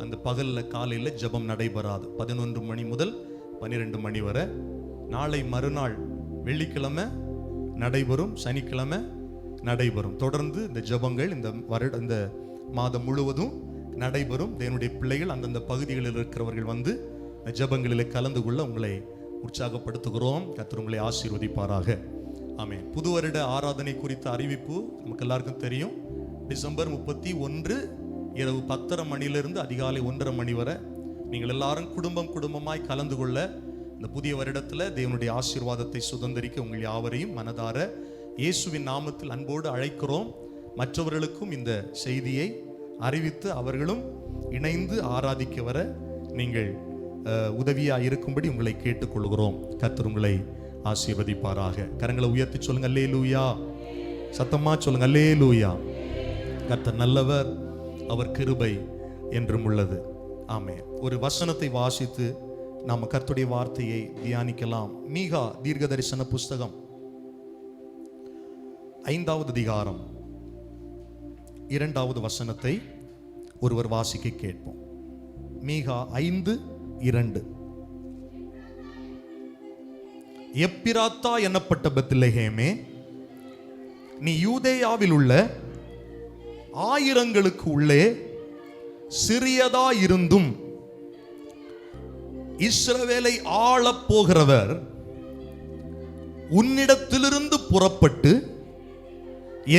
அந்த பகலில் காலையில் ஜபம் நடைபெறாது. 11 மணி முதல் 12 மணி வரை. நாளை மறுநாள் வெள்ளிக்கிழமை நடைபெறும், சனிக்கிழமை நடைபெறும். தொடர்ந்து இந்த ஜபங்கள் இந்த மாதம் முழுவதும் நடைபெறும். தேவனுடைய பிள்ளைகள் அந்தந்த பகுதிகளில் இருக்கிறவர்கள் வந்து ஜெபங்களில் கலந்து கொள்ள உங்களை உற்சாகப்படுத்துகிறோம். கர்த்தர் உங்களை ஆசீர்வதிப்பாராக. ஆமென். புது வருட ஆராதனை குறித்த அறிவிப்பு நமக்கு எல்லாருக்கும் தெரியும். டிசம்பர் 31 இரவு 10:30 மணியிலிருந்து அதிகாலை 1:30 மணி வரை நீங்கள் எல்லாரும் குடும்பமாய் கலந்து கொள்ள இந்த புதிய வருடத்தில் தேவனுடைய ஆசீர்வாதத்தை சுதந்திரிக்க உங்கள் யாவரையும் மனதார இயேசுவின் நாமத்தில் அன்போடு அழைக்கிறோம். மற்றவர்களுக்கும் இந்த செய்தியை அறிவித்து அவர்களும் இணைந்து ஆராதிக்க வர நீங்கள் உதவியாக இருக்கும்படி உங்களை கேட்டுக்கொள்கிறோம். கர்த்தர் உங்களை ஆசீர்வதிப்பாராக. கரங்களை உயர்த்தி சொல்லுங்க அல்லேலூயா. சத்தமா சொல்லுங்க அல்லேலூயா. கர்த்தர் நல்லவர், அவர் கிருபை என்றும் உள்ளது. ஆமென். ஒரு வசனத்தை வாசித்து நாம் கர்த்தருடைய வார்த்தையை தியானிக்கலாம். மீகா தீர்க்கதரிசன புஸ்தகம் 5வது அதிகாரம் 2வது வசனத்தை ஒருவர் வாசிக்க கேட்போம். மீகா 5:2. எப்பிராத்தா என்னப்பட்ட பெத்லெகேமே, நீ யூதேயாவில் உள்ள ஆயிரங்களுக்கு உள்ளே சிறியதா இருந்தும் இஸ்ரவேலை ஆளப் போகிறவர் உன்னிடத்திலிருந்து புறப்பட்டு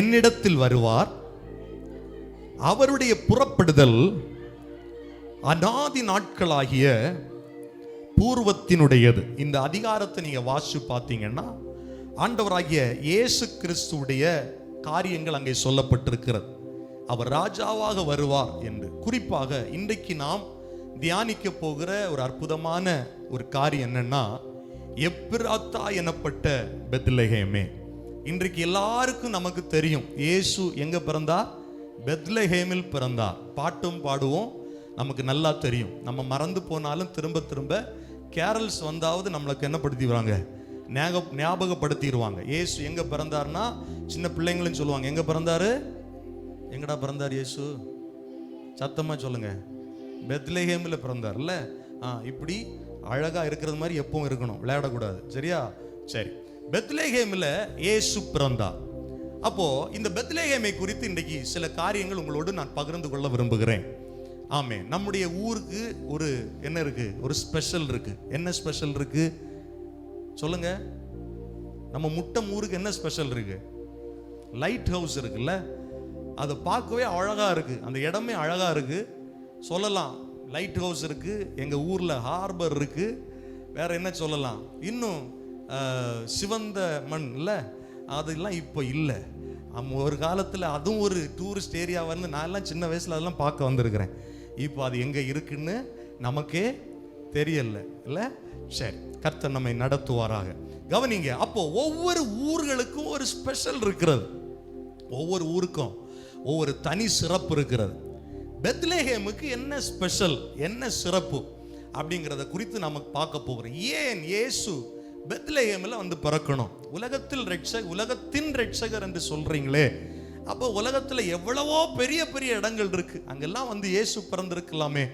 என்னிடத்தில் வருவார். அவருடைய புறப்படுதல் அநாதி நாட்களாகிய பூர்வத்தினுடையது. இந்த அதிகாரத்தை நீங்க வாசிச்சு பார்த்தீங்கன்னா ஆண்டவராகிய இயேசு கிறிஸ்துவுடைய காரியங்கள் அங்கே சொல்லப்பட்டிருக்கிறது. அவர் ராஜாவாக வருவார் என்று. குறிப்பாக இன்றைக்கு நாம் தியானிக்க போகிற ஒரு அற்புதமான ஒரு காரியம் என்னன்னா, எப்பிராத்தா எனப்பட்ட பெத்லெகேமே. இன்றைக்கு எல்லாருக்கும் நமக்கு தெரியும் இயேசு எங்க பிறந்தார்? பெத்லெகேமில் பிறந்தார். பாட்டும் பாடுவோம், நமக்கு நல்லா தெரியும். நம்ம மறந்து போனாலும் திரும்ப திரும்ப கேரல்ஸ் வந்தாவது நம்மளுக்கு என்ன படுத்திடுவாங்க, ஞாபகப்படுத்திடுவாங்க. இயேசு எங்க பிறந்தார்னா சின்ன பிள்ளைங்களும் சொல்லுவாங்க, எங்க பிறந்தாரு? எங்கடா பிறந்தார் இயேசு? சத்தமா சொல்லுங்க. பெத்லெகேமில் பிறந்தார்ல. இப்படி அழகா இருக்கிறது மாதிரி எப்பவும் இருக்கணும், விளையாடக்கூடாது. சரியா? சரி. பெத்லெகேமில் இயேசு பிறந்தார். அப்போ இந்த பெத்லெகேமை குறித்து இன்றைக்கு சில காரியங்கள் உங்களோடு நான் பகிர்ந்து கொள்ள விரும்புகிறேன். ஆமே. நம்முடைய ஊருக்கு ஒரு என்ன இருக்கு? ஒரு ஸ்பெஷல் இருக்கு. என்ன ஸ்பெஷல் இருக்கு சொல்லுங்க? நம்ம முட்டம் ஊருக்கு என்ன ஸ்பெஷல் இருக்கு? லைட் ஹவுஸ் இருக்குல்ல, அதை பார்க்கவே அழகா இருக்கு. அந்த இடமே அழகா இருக்கு. சொல்லலாம் லைட் ஹவுஸ் இருக்கு, எங்க ஊர்ல ஹார்பர் இருக்கு, வேற என்ன சொல்லலாம்? இன்னும் சிவந்த மண் இல்ல, அதெல்லாம் இப்போ இல்லை. ஒரு காலத்தில் அதுவும் ஒரு டூரிஸ்ட் ஏரியா வந்து நான் எல்லாம் சின்ன வயசுல அதெல்லாம் பார்க்க வந்திருக்கிறேன். இப்போ அது எங்க இருக்குன்னு நமக்கே தெரியல இல்ல. சரி, கர்த்தர் நம்மை நடத்துவாராக. கவனிங்க. அப்போ ஒவ்வொரு ஊர்களுக்கும் ஒரு ஸ்பெஷல் இருக்கிறது. ஒவ்வொரு ஊருக்கும் ஒவ்வொரு தனி சிறப்பு இருக்கிறது. பெத்லெகேமுக்கு என்ன ஸ்பெஷல், என்ன சிறப்பு அப்படிங்கிறத குறித்து நமக்கு பார்க்க போகிறோம். ஏன் இயேசு பெத்லெகேமில் வந்து பிறக்கணும்? உலகத்தின் ரட்சகர் என்று சொல்றீங்களே, அப்போ உலகத்துல எவ்வளவோ பெரிய பெரிய இடங்கள் இருக்கு, அங்கெல்லாம் வந்து இயேசு பிறந்திருக்கலாமே.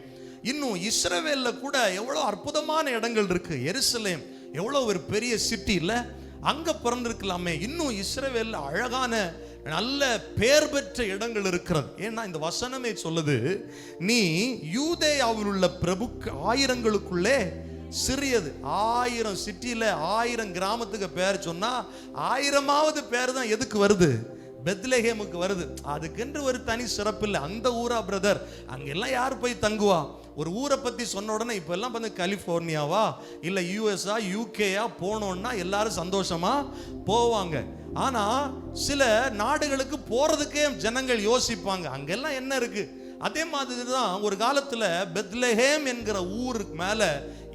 இன்னும் இஸ்ரவேல்ல கூட எவ்வளோ அற்புதமான இடங்கள் இருக்கு. எருசலேம் எவ்வளோ ஒரு பெரிய சிட்டி இல்ல, அங்க பிறந்திருக்கலாமே. இன்னும் இஸ்ரவேல்ல அழகான நல்ல பெயர் பெற்ற இடங்கள் இருக்கிறது. ஏன்னா இந்த வசனமே சொல்லுது, நீ யூதேயாவில் உள்ள பிரபுக்கு ஆயிரங்களுக்குள்ளே சிறியது. 1000 சிட்டியில 1000 கிராமத்துக்கு பேர் சொன்னா 1000வது பேர் தான் எதுக்கு வருது? பெத்லெகேமுக்கு வருது. அதுக்கென்று ஒரு தனி சிறப்பு இல்லை. அந்த ஊரா பிரதர், அங்கெல்லாம் யார் போய் தங்குவா? ஒரு ஊரை பத்தி சொன்ன உடனே இப்ப எல்லாம் வந்து கலிபோர்னியாவா இல்ல யூஎஸ்ஆ யூகேயா போனோம்னா எல்லாரும் சந்தோஷமா போவாங்க. ஆனா சில நாடுகளுக்கு போறதுக்கே ஜனங்கள் யோசிப்பாங்க, அங்கெல்லாம் என்ன இருக்கு? அதே மாதிரி தான் ஒரு காலத்துல பெத்லெகேம் என்கிற ஊருக்கு மேல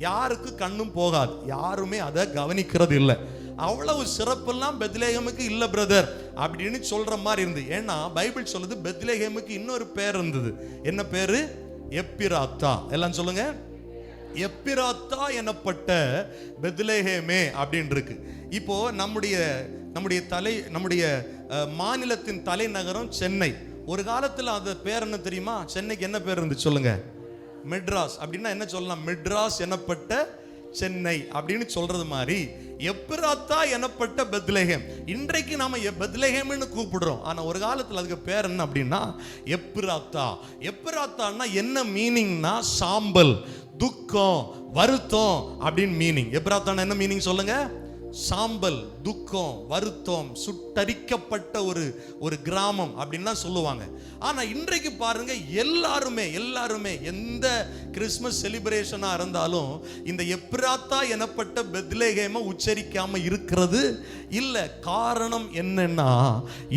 யாருக்கு கண்ணும் போகாது, யாருமே அதை கவனிக்கிறது இல்லை. அவ்வளவு சிறப்பெல்லாம் பெத்லெகேமுக்கு இல்ல பிரதர் அப்படின்னு சொல்ற மாதிரி இருந்து. ஏன்னா பைபிள் சொல்லுது பெத்லெகேமுக்கு இன்னொரு பேர் இருந்தது. என்ன பேரு? எப்பிராத்தா. எல்லாம் சொல்லுங்க. எப்பிராத்தா எனப்பட்ட பெத்லெகேமே அப்படின்னு இருக்கு. இப்போ நம்முடைய மாநிலத்தின் தலைநகரம் சென்னை. ஒரு காலத்துல அது பேர் என்ன தெரியுமா? சென்னைக்கு என்ன பேர் இருந்து சொல்லுங்க? மெட்ராஸ். அப்படின்னா என்ன சொல்லலாம்? மெட்ராஸ் எனப்பட்ட சென்னை அப்படின்னு சொல்றது மாதிரி எப்பிராத்தா எனப்பட்ட பெத்லெகேம். இன்றைக்கு நாம பெத்லெகேம்னு கூப்பிடுறோம். ஆனா ஒரு காலத்துல அதுக்கு பேர் என்ன அப்படின்னா எப்பிராத்தா. எப்பிராத்தான்னா என்ன மீனிங்னா சாம்பல், துக்கம், வருத்தம் அப்படின்னு மீனிங். எப்ராத்தான என்ன மீனிங் சொல்லுங்க? சாம்பல், துக்கம், வருத்தம், சுட்டரிக்கப்பட்ட ஒரு கிராமம் அப்படின்னு தான் சொல்லுவாங்க. ஆனா இன்றைக்கு பாருங்க, எல்லாருமே எந்த கிறிஸ்மஸ் செலிப்ரேஷனா இருந்தாலும் இந்த எப்ராத்தா எனப்பட்ட பெத்லெகேமை உச்சரிக்காம இருக்கிறது இல்ல. காரணம் என்னன்னா,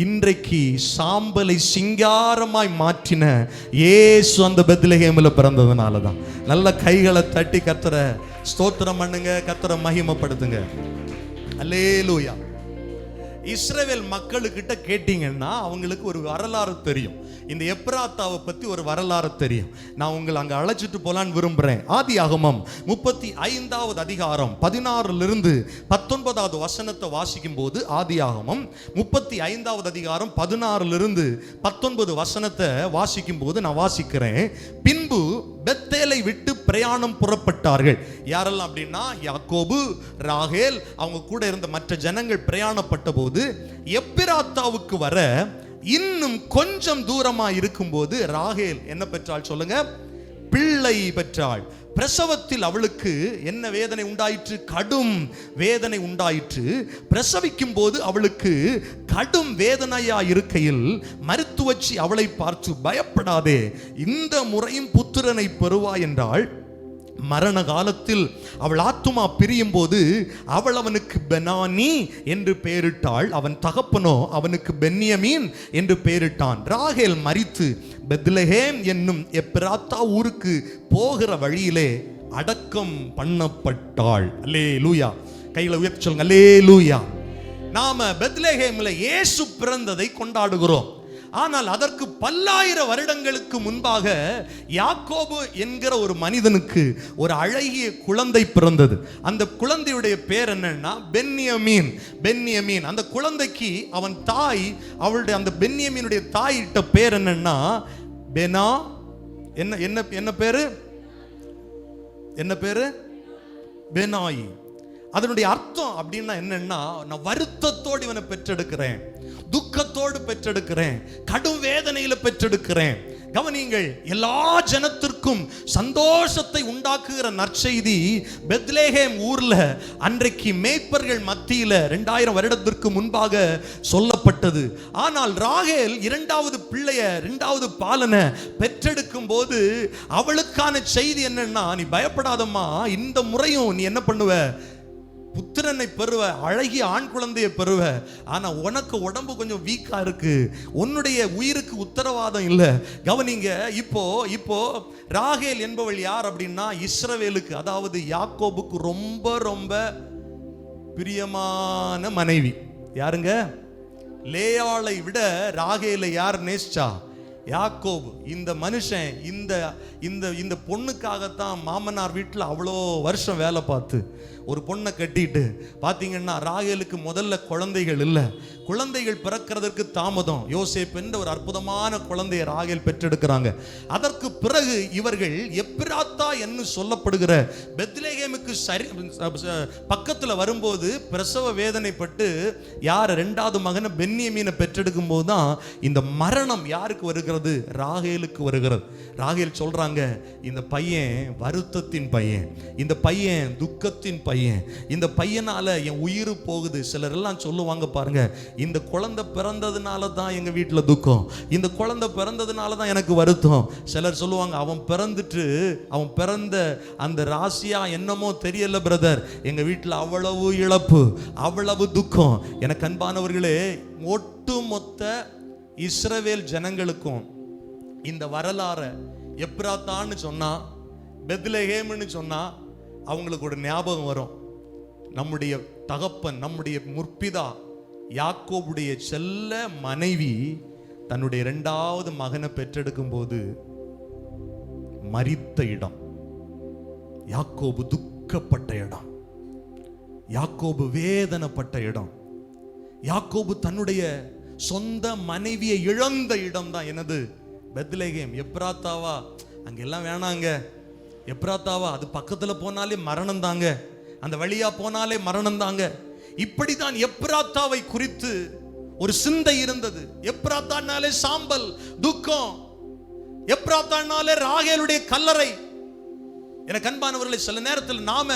இன்றைக்கு சாம்பலை சிங்காரமாய் மாற்றின இயேசு அந்த பெத்லெகேமில் பிறந்ததுனால தான். நல்ல கைகளை தட்டி கர்த்தரை ஸ்தோத்திரம் பண்ணுங்க, கர்த்தரை மகிமைப்படுத்துங்க. அல்லேலூயா. இஸ்ரவேல் மக்களுக்கிட்ட கேட்டீங்கன்னா அவங்களுக்கு ஒரு வரலாறு தெரியும். இந்த எப்ராத்தாவை பத்தி ஒரு வரலாறு தெரியும். நான் உங்களை அங்க அழைச்சிட்டு போலான்னு விரும்புறேன். ஆதியாகமம் 35வது அதிகாரம் 16லிருந்து 19வது வசனத்தை வாசிக்கும் போது, ஆதியாகமம் 35வது அதிகாரம் 16லிருந்து 19 வசனத்தை வாசிக்கும் போது நான் வாசிக்கிறேன். பின்பு பெத்தேலை விட்டு பிரயாணம் புறப்பட்டார்கள். யாரெல்லாம் அப்படின்னா, யாக்கோபு, ராகேல், அவங்க கூட இருந்த மற்ற ஜனங்கள் பிரயாணப்பட்ட போது எப்ராத்தாவுக்கு வர இன்னும் கொஞ்சம் தூரமா இருக்கும்போது ராகேல் என்ன பெற்றாள் சொல்லுங்க? பிள்ளை பெற்றாள். பிரசவத்தில் அவளுக்கு என்ன வேதனை உண்டாயிற்று? கடும் வேதனை உண்டாயிற்று. பிரசவிக்கும் போது அவளுக்கு கடும் வேதனையா இருக்கையில் மருத்துவச்சி அவளை பார்த்து, பயப்படாதே, இந்த முறையும் புத்திரனை பெறுவாய் என்றாள். மரண காலத்தில் அவள் ஆத்துமா பிரியும் போது அவள் அவனுக்கு பெனானி என்று பெயரிட்டாள். அவன் தகப்பனோ அவனுக்கு பென்யமீன் என்று பெயரிட்டான். ராகேல் மரித்து பெத்லெகேம் என்னும் எப்ராத்தா ஊருக்கு போகிற வழியிலே அடக்கம் பண்ணப்பட்டாள். அல்லேலூயா. கையில உயர்த்தி சொல்லுங்க, அல்லேலூயா. நாம பெத்லெகேம்ல இயேசு பிறந்ததை கொண்டாடுகிறோம். ஆனால் அதற்கு பல்லாயிரம் வருடங்களுக்கு முன்பாக யாக்கோபு என்கிற ஒரு மனிதனுக்கு ஒரு அழகிய குழந்தை பிறந்தது. அந்த குழந்தையுடைய பேர் என்னன்னா பென்யமீன். பென்யமீன். அந்த குழந்தைக்கு அவன் தாய், அவளுடைய அந்த பென்யமீனுடைய தாய் இட்ட பேர் என்னன்னா பெனா. என்ன என்ன என்ன பேரு? என்ன பேரு? பெனாயி. அதனுடைய அர்த்தம் அப்படின்னா என்னன்னா, நான் வருத்தத்தோடு இவனை பெற்றெடுக்கிறேன், துக்கத்தோடு பெற்றெடுக்கிறேன், கடும் வேதனையில பெற்றெடுக்கிறேன். கவனிங்கள், எல்லா ஜனத்திற்கும் சந்தோஷத்தை உண்டாக்குகிற நற்செய்தி பெத்லெகேம் ஊர்ல அன்றைக்கு மேய்ப்பர்கள் மத்தியில 2000 வருடத்திற்கு முன்பாக சொல்லப்பட்டது. ஆனால் ராகேல் இரண்டாவது பிள்ளைய, இரண்டாவது பாலனை பெற்றெடுக்கும் போது அவளுக்கான செய்தி என்னன்னா, நீ பயப்படாதம்மா, இந்த முறையும் நீ என்ன பண்ணுவ? புத்திரனை பெறுவ, அழகிய ஆண் குழந்தையை பெறுவ. ஆனா உனக்கு உடம்பு கொஞ்சம் வீக்கா இருக்கு, உன்னுடைய உயிருக்கு உத்தரவாதம் இல்லை. கவனிங்க, இப்போ ராகேல் என்பவள் யார் அப்படின்னா, இஸ்ரவேலுக்கு, அதாவது யாக்கோபுக்கு ரொம்ப ரொம்ப பிரியமான மனைவி. யாருங்க? லேயாளை விட ராகேலை யார் நேசிச்சா? யாக்கோபு. இந்த மனுஷன் இந்த பொண்ணுக்காகத்தான் மாமனார் வீட்டில் அவ்வளோ வருஷம் வேலை பார்த்து ஒரு பொண்ணை கட்டிட்டு, பார்த்தீங்கன்னா ராகேலுக்கு முதல்ல குழந்தைகள் இல்லை, குழந்தைகள் பிறக்கிறதுக்கு தாமதம். யோசேப்பு என்ற ஒரு அற்புதமான குழந்தையை ராகேல் பெற்றெடுக்கிறாங்க. அதற்கு பிறகு இவர்கள் எப்ராத்தா என்று சொல்லப்படுகிற பெத்லெகேமுக்கு பக்கத்தில் வரும்போது பிரசவ வேதனைப்பட்டு யார்? இரண்டாவது மகனை பென்யமீனை பெற்றெடுக்கும் போது தான் இந்த மரணம் யாருக்கு வருகிறது? ராகேலுக்கு வருகிறது. ராகேல் சொல்றாங்க, இந்த பையன் வருத்தத்தின் பையன், இந்த பையன் துக்கத்தின் பையன், இந்த பையனால என் உயிர் போகுது. சிலர் எல்லாம் சொல்லுவாங்க பாருங்க, இந்த குழந்தை பிறந்ததுனால தான் எங்க வீட்டில் துக்கம், இந்த குழந்தை பிறந்ததுனால தான் எனக்கு வருத்தம். சிலர் சொல்லுவாங்க, அவன் பிறந்த அந்த ராசியா என்னமோ தெரியல பிரதர், எங்க வீட்டில் அவ்வளவு இழப்பு, அவ்வளவு துக்கம். எனக்கு அன்பானவர்களே, ஒட்டுமொத்த இஸ்ரவேல் ஜனங்களுக்கும் இந்த வரலாறு எப்ராத்தான்னு சொன்னா, பெத்லெகேம்னு சொன்னா அவங்களுக்கு ஒரு ஞாபகம் வரும். நம்முடைய தகப்பன், நம்முடைய முற்பிதா யாக்கோபுடைய செல்ல மனைவி தன்னுடைய இரண்டாவது மகனை பெற்றெடுக்கும் போது மரித்த இடம், யாக்கோபு துக்கப்பட்ட இடம், யாக்கோபு வேதனைப்பட்ட இடம், யாக்கோபு தன்னுடைய சொந்த மனைவியை இழந்த இடம் தான் எனது பெத்லெகேம். எப்ராத்தாவா? அங்கெல்லாம் வேணாங்க. எப்ராத்தாவா? அது பக்கத்துல போனாலே மரணம் தாங்க, அந்த வழியா போனாலே மரணம் தாங்க. இப்படிதான் எப்ராத்தாவை குறித்து ஒரு சிந்தை இருந்தது. எப்ராத்தானாலே சாம்பல், துக்கம், எப்ராத்தானாலே ராகேலுடைய கல்லறை. எனக்கு அன்பானவர்களை, சில நேரத்தில் நாம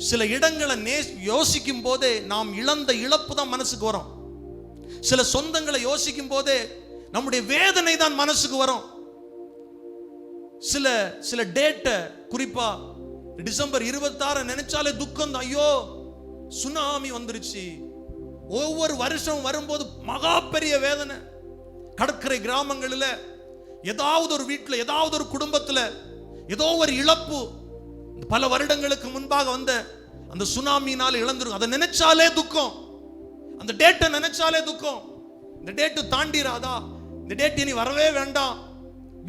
சில இடங்களை யோசிக்கும் போதே நாம் இழந்த இழப்பு தான் மனசுக்கு வரும். சில சொந்தங்களை யோசிக்கும் போதே நம்முடைய வேதனை தான் மனசுக்கு வரும். சில டேட்ட, குறிப்பா டிசம்பர் 26 நினைச்சாலே துக்கம் தான். ஐயோ, சுனாமி வந்துருச்சு. ஒவ்வொரு வருஷம் வரும்போது மகா பெரிய வேதனை. கடற்கரை கிராமங்களில் ஏதாவது ஒரு வீட்டில், ஏதாவது ஒரு குடும்பத்தில் ஏதோ ஒரு இழப்பு. பல வருடங்களுக்கு முன்பாக வந்த அந்த சுனாமினால் இழந்துரும். அதை நினைச்சாலே துக்கம். அந்த டேட்டை நினைச்சாலே துக்கம். இந்த டேட்டு தாண்டிராதா, இந்த டேட் இனி வரவே வேண்டாம்.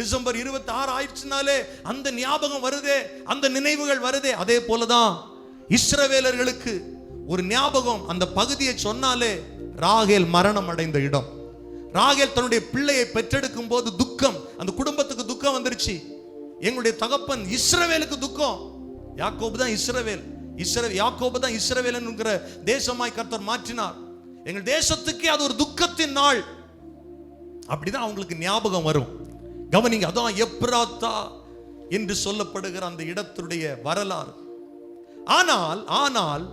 டிசம்பர் 26 ஆயிடுச்சுனாலே அந்த ஞாபகம் வருதே, அந்த நினைவுகள் வருதே. அதே போலதான் இஸ்ரவேலர்களுக்கு ஒரு ஞாபகம். அந்த பகுதியை சொன்னாலே ராகேல் மரணம் அடைந்த இடம். ராகேல் தன்னுடைய பிள்ளையை பெற்றெடுக்கும் போது துக்கம், அந்த குடும்பத்துக்கு துக்கம் வந்துருச்சு. எங்களுடைய தகப்பன் இஸ்ரவேலுக்கு துக்கம். யாக்கோபு தான் இஸ்ரவேல், யாக்கோபு தான் இஸ்ரவேல் என்கிற தேசமாய் கர்த்தர் மாற்றினார். எங்கள் தேசத்துக்கே அது ஒரு துக்கத்தின் நாள். அப்படிதான் அவங்களுக்கு ஞாபகம் வரும். கவனிங்க, அதான் எப்ராத்தா என்று சொல்லப்படுகிற அந்த இடத்துடைய வரலாறு. ஆனால்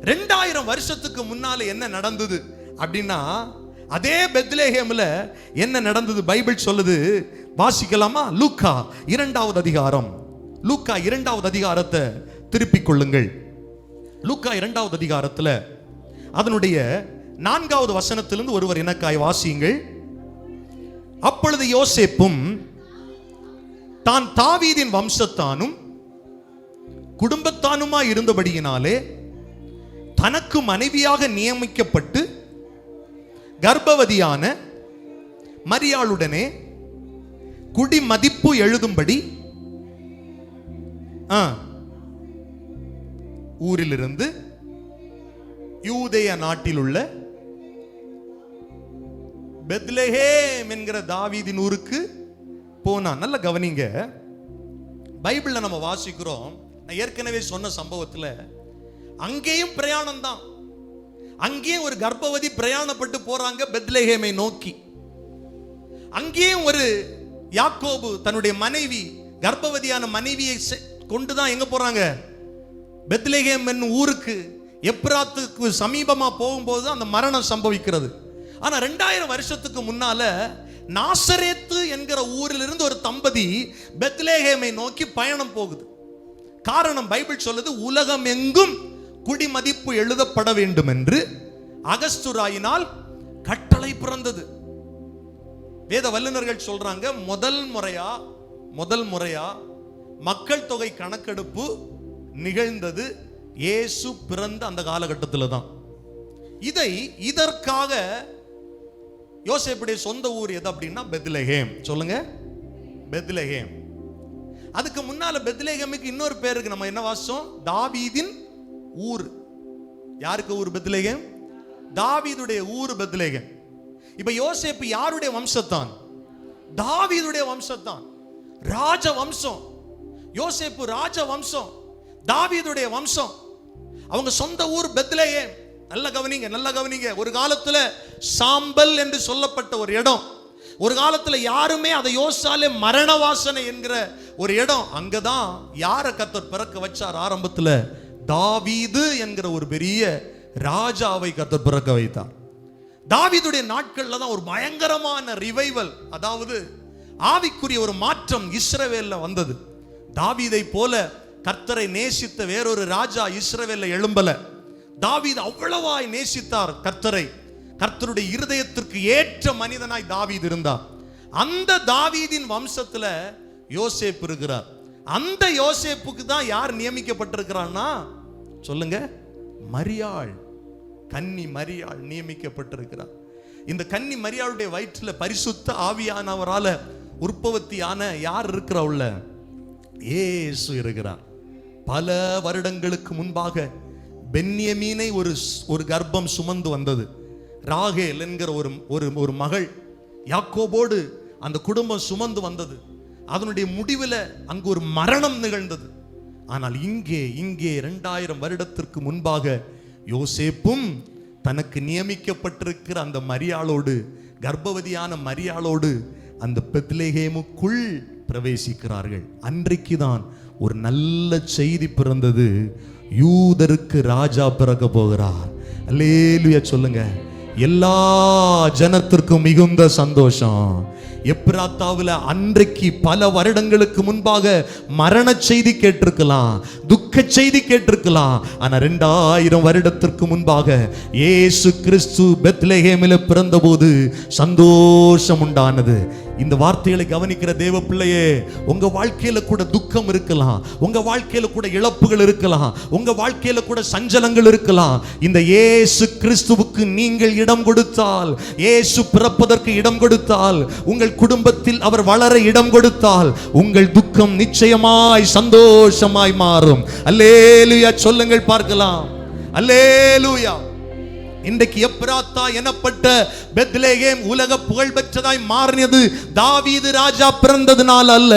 2000 வருஷத்துக்கு முன்னால என்ன நடந்தது அப்படின்னா, அதே பெத்லெஹேம்ல என்ன நடந்தது பைபிள் சொல்லுது. வாசிக்கலாமா? லூக்கா 2வது அதிகாரம். லூக்கா 2வது அதிகாரத்தை திருப்பிக் கொள்ளுங்கள். லூக்கா 2வது அதிகாரத்தில் அதனுடைய 4வது வசனத்திலிருந்து ஒருவர் எனக்காய் வாசியுங்கள். அப்பொழுது யோசேப்பும் தான் தாவீதின் வம்சத்தானும் குடும்பத்தானுமாய் இருந்தபடியினாலே தனக்கு மனைவியாக நியமிக்கப்பட்டு கர்ப்பவதியான மரியாளுடனே குடிமதிப்பு எழுதும்படி ஊரிலிருந்து யூதேய நாட்டில் உள்ள பெத்லெஹேம் என்கிற தாவீதின் ஊருக்கு போனான். நல்ல கவனிங்க, பைபிள்ல நம்ம வாசிக்கிறோம். நான் ஏற்கனவே சொன்ன சம்பவத்துல அங்கேயும் பிரயாணம் தான். அங்கேயும் ஒரு கர்ப்பவதி பிரயாணப்பட்டு போறாங்க பெத்லெஹேமை நோக்கி. அங்கேயும் ஒரு யாக்கோபு தன்னுடைய மனைவி, கர்ப்பவதியான மனைவியை கொண்டுதான் எங்க போறாங்க? பெத்லெஹேம் என்னும் ஊருக்கு, எப்ராத்துக்கு சமீபமா போகும்போது அந்த மரணம் சம்பவிக்கிறது. ஆனா 2000 வருஷத்துக்கு முன்னால நாசரேத்து என்கிற ஊரிலிருந்து ஒரு தம்பதி பெத்லெஹேமை நோக்கி பயணம் போகுது. காரணம் பைபிள் சொல்லுது, உலகம் எங்கும் குடிமதிப்பு எழுதப்பட வேண்டும் என்று அகஸ்துராயினால் கட்டளை பிறந்தது. வேத வல்லுநர்கள் சொல்றாங்க, முதல் முறையா மக்கள் தொகை கணக்கெடுப்பு நிகழ்ந்தது இயேசு பிறந்த அந்த காலகட்டத்தில் தான். இதற்காக யோசேப்புடைய சொந்த ஊர் எது அப்படின்னா பெத்லெஹேம். சொல்லுங்க, பெத்லெஹேம். அதுக்கு முன்னால பெத்லெஹேமுக்கு இன்னொரு பேர் இருக்கு. நம்ம என்ன வாசம்? தாவீதின் ஊர். யாருக்கு ஊர்? பெத்லெஹேம். தாவீதுடைய ஊர் பெத்லெஹேம். இப்ப யோசேப்பு யாருடைய வம்சத்தான்? தாவீதுடைய வம்சத்தான். ராஜ வம்சம். யோசேப்பு ராஜ வம்சம், தாவீதுடைய வம்சம். அவங்க சொந்த ஊர் பெத்லெஹேம். நல்ல கவனிங்க. ஒரு காலத்துல சாம்பல் என்று சொல்லப்பட்ட ஒரு இடம், ஒரு காலத்துல யாருமே அதை யோசாலே மரண வாசனை என்கிற ஒரு இடம். அங்கதான் யார கர்த்தர் பிறக்க வச்சார்? ஆரம்பத்துல தாவீது என்கிற ஒரு பெரிய ராஜாவை கர்த்தர் பிறக்க வைத்தார். தாவீதுடைய நாட்கள்ல தான் ஒரு பயங்கரமான ரிவைவல், அதாவது ஆவிக்குரிய ஒரு மாற்றம் இஸ்ரவேல்ல வந்தது. தாவீதை போல கர்த்தரை நேசித்த வேறொரு ராஜா இஸ்ரவேல்ல எழும்பல. தாவீது அவ்வளவாய் நேசித்தார் கர்த்தரை. கர்த்தருடைய இருதயத்திற்கு ஏற்ற மனிதனாய் தாவீது இருந்தார். அந்த தாவீதின் வம்சத்துல யோசேப்பு இருக்கிறார். அந்த யோசேப்புக்கு தான் யார் நியமிக்கப்பட்டிருக்கிறான்னா, சொல்லுங்க, மரியாள், கன்னி மரியாள் நியமிக்கப்பட்டிருக்கிறார். இந்த கன்னி மரியாளுடைய வயிற்றுல பரிசுத்த ஆவியானவரால உற்பத்தியான யார் இருக்கிற உள்ள? இயேசு இருக்கிறார். பல வருடங்களுக்கு முன்பாக பென்யமீனை ஒரு கர்ப்பம் சுமந்து வந்தது. ராகேல் என்கிற ஒரு மகள் யாக்கோபோடு அந்த குடும்பம் சுமந்து வந்தது. அதனுடைய முடிவில் அங்கு ஒரு மரணம் நிகழ்ந்தது. ஆனால் இங்கே 2000 வருடத்திற்கு முன்பாக யோசேப்பும் தனக்கு நியமிக்கப்பட்டிருக்கிற அந்த மரியாளோடு, கர்ப்பவதியான மரியாளோடு அந்த பெத்லெஹேமுக்குள் பிரவேசிக்கிறார்கள். அன்றைக்குதான் ஒரு நல்ல செய்தி பிறந்தது. யூதருக்கு ராஜா பிறக்க போகிறார். அல்லேலூயா சொல்லுங்க. எல்லா ஜனத்திற்கும் மிகுந்த சந்தோஷம். எப்ராத்தாவில் அன்றைக்கு பல வருடங்களுக்கு முன்பாக மரண செய்தி கேட்டிருக்கலாம், துக்க செய்தி கேட்டிருக்கலாம். ஆனா 2000 வருடத்திற்கு முன்பாக இயேசு கிறிஸ்து பெத்லெஹேமில் பிறந்தபோது சந்தோஷம் உண்டானது. இந்த வார்த்தைகளை கவனிக்கிற தேவ பிள்ளையே, உங்க வாழ்க்கையில கூட துக்கம் இருக்கலாம், உங்க வாழ்க்கையில கூட இழப்புகள் இருக்கலாம், உங்க வாழ்க்கையில கூட சஞ்சலங்கள் இருக்கலாம். இந்த இயேசு கிறிஸ்துவுக்கு நீங்கள் இடம் கொடுத்தால், இயேசு பிறப்பதற்கு இடம் கொடுத்தால், உங்கள் குடும்பத்தில் அவர் வளர இடம் கொடுத்தால், உங்கள் துக்கம் நிச்சயமாய் சந்தோஷமாய் மாறும். அல்லேலூயா சொல்லுங்கள் பார்க்கலாம். அல்லேலூயா. இன்றைக்கு எப்ராத்தா எனப்பட்ட பெத்லெஹேம் உலக புகழ் பெற்றதாய் மாறினது தாவீது ராஜா பிறந்ததுனால அல்ல,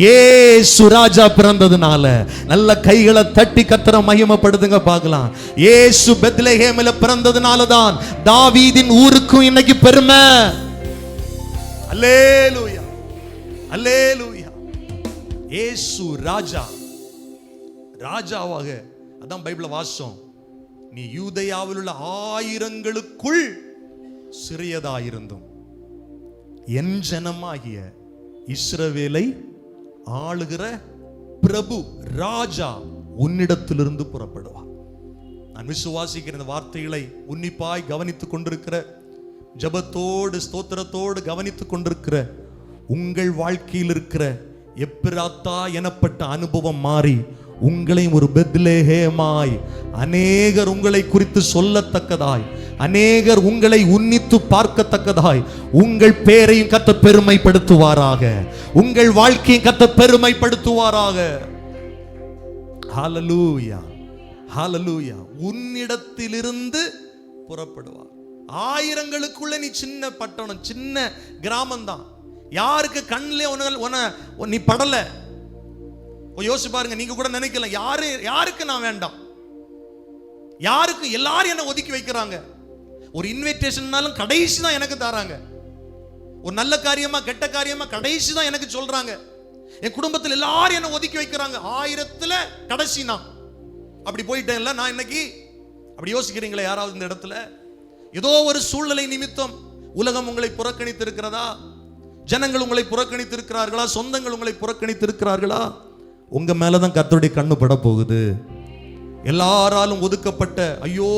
இயேசு ராஜா பிறந்ததுனால. நல்ல கைகளை தட்டி கர்த்தரை மகிமைப்படுத்துங்க பார்க்கலாம். இயேசு பெத்லெஹேமில பிறந்ததுனால தான் தாவீதின் ஊருக்கும் இன்னைக்கு பெருமை. அல்லேலூயா, அல்லேலூயா. இயேசு ராஜாவாக, அதான் பைபிள்ல வாசம், நீ யூதேயாவில் உள்ள 1000களுக்குள் சிறியதாயிருந்தும் என் ஜனமாகிய இஸ்ரவேலை ஆளுகிற பிரபு ராஜா உன்னிடத்திலிருந்து புறப்படுவார். நான் விசுவாசிக்கிற இந்த வார்த்தைகளை உன்னிப்பாய் கவனித்துக் கொண்டிருக்கிற, ஜபத்தோடு ஸ்தோத்திரத்தோடு கவனித்துக் கொண்டிருக்கிற உங்கள் வாழ்க்கையில் இருக்கிற எப்ராத்தா எனப்பட்ட அனுபவம் மாறி உங்களையும் ஒரு பெத்லெஹேமாய், அநேகர் உங்களை குறித்து சொல்லத்தக்கதாய், அநேகர் உங்களை உன்னித்து பார்க்கத்தக்கதாய் உங்கள் பேரையும் கர்த்தர் பெருமைப்படுத்துவாராக, உங்கள் வாழ்க்கையும் கர்த்தர் பெருமைப்படுத்துவாராக. ஹல்லேலூயா, ஹல்லேலூயா. உன்னிடத்திலிருந்து புறப்படுவார். 1000களுக்குள்ள நீ சின்ன பட்டணம், சின்ன கிராமம் தான். யாருக்கு கண்ணிலே நீ படல. யோசிச்சு பாருங்க. நீங்க கூட நினைக்கலாம், யாருக்கு நான் வேண்டாம், யாருக்கு எல்லாரும் என்ன ஒதுக்கி வைக்கிறாங்க. ஒரு இன்விடேஷன்னாலும் கடைசி தான் எனக்கு தராங்க. ஒரு நல்ல காரியமா கெட்ட காரியமா கடைசி தான் எனக்கு சொல்றாங்க. என் குடும்பத்தில் எல்லாரும் என்ன ஒதுக்கி வைக்கிறாங்க. 1000த்துல கடைசி நான். அப்படி போயிட்டேன்ல நான் இன்னைக்கு. அப்படி யோசிக்கிறீங்களா யாராவது இந்த இடத்துல? ஏதோ ஒரு சூழ்நிலை நிமித்தம் உலகம் உங்களை புறக்கணித்து இருக்கிறதா? ஜனங்கள் உங்களை புறக்கணித்து இருக்கிறார்களா? சொந்தங்கள் உங்களை புறக்கணித்து இருக்கிறார்களா? உங்க மேலதான் கர்த்தருடைய கண்ணு பட போகுது. எல்லாராலும் ஒதுக்கப்பட்ட, ஐயோ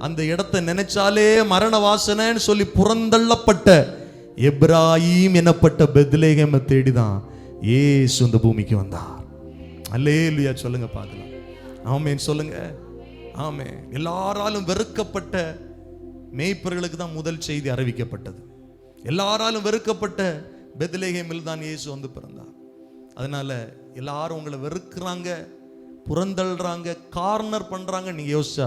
அந்த இடத்தை நினைச்சாலே மரண வாசனைன்னு சொல்லி புறந்தள்ளப்பட்ட எப்ராயிம் எனப்பட்ட பெத்லெஹேமை தேடிதான் இயேசு இந்த பூமிக்கு வந்தார். அல்லேலூயா சொல்லுங்க பார்க்கலாம். ஆமென் சொல்லுங்க. ஆமென். எல்லாராலும் வெறுக்கப்பட்ட மேய்ப்பர்களுக்கு தான் முதல் செய்தி அறிவிக்கப்பட்டது. எல்லாராலும் வெறுக்கப்பட்ட பெத்லெஹேமில் தான் இயேசு வந்து பிறந்தார். அதனால எல்லாரும் உங்களை வெறுக்கிறாங்க, புறந்தள்ளுறாங்க, கார்னர் பண்றாங்க. நீங்க யோசிச்சா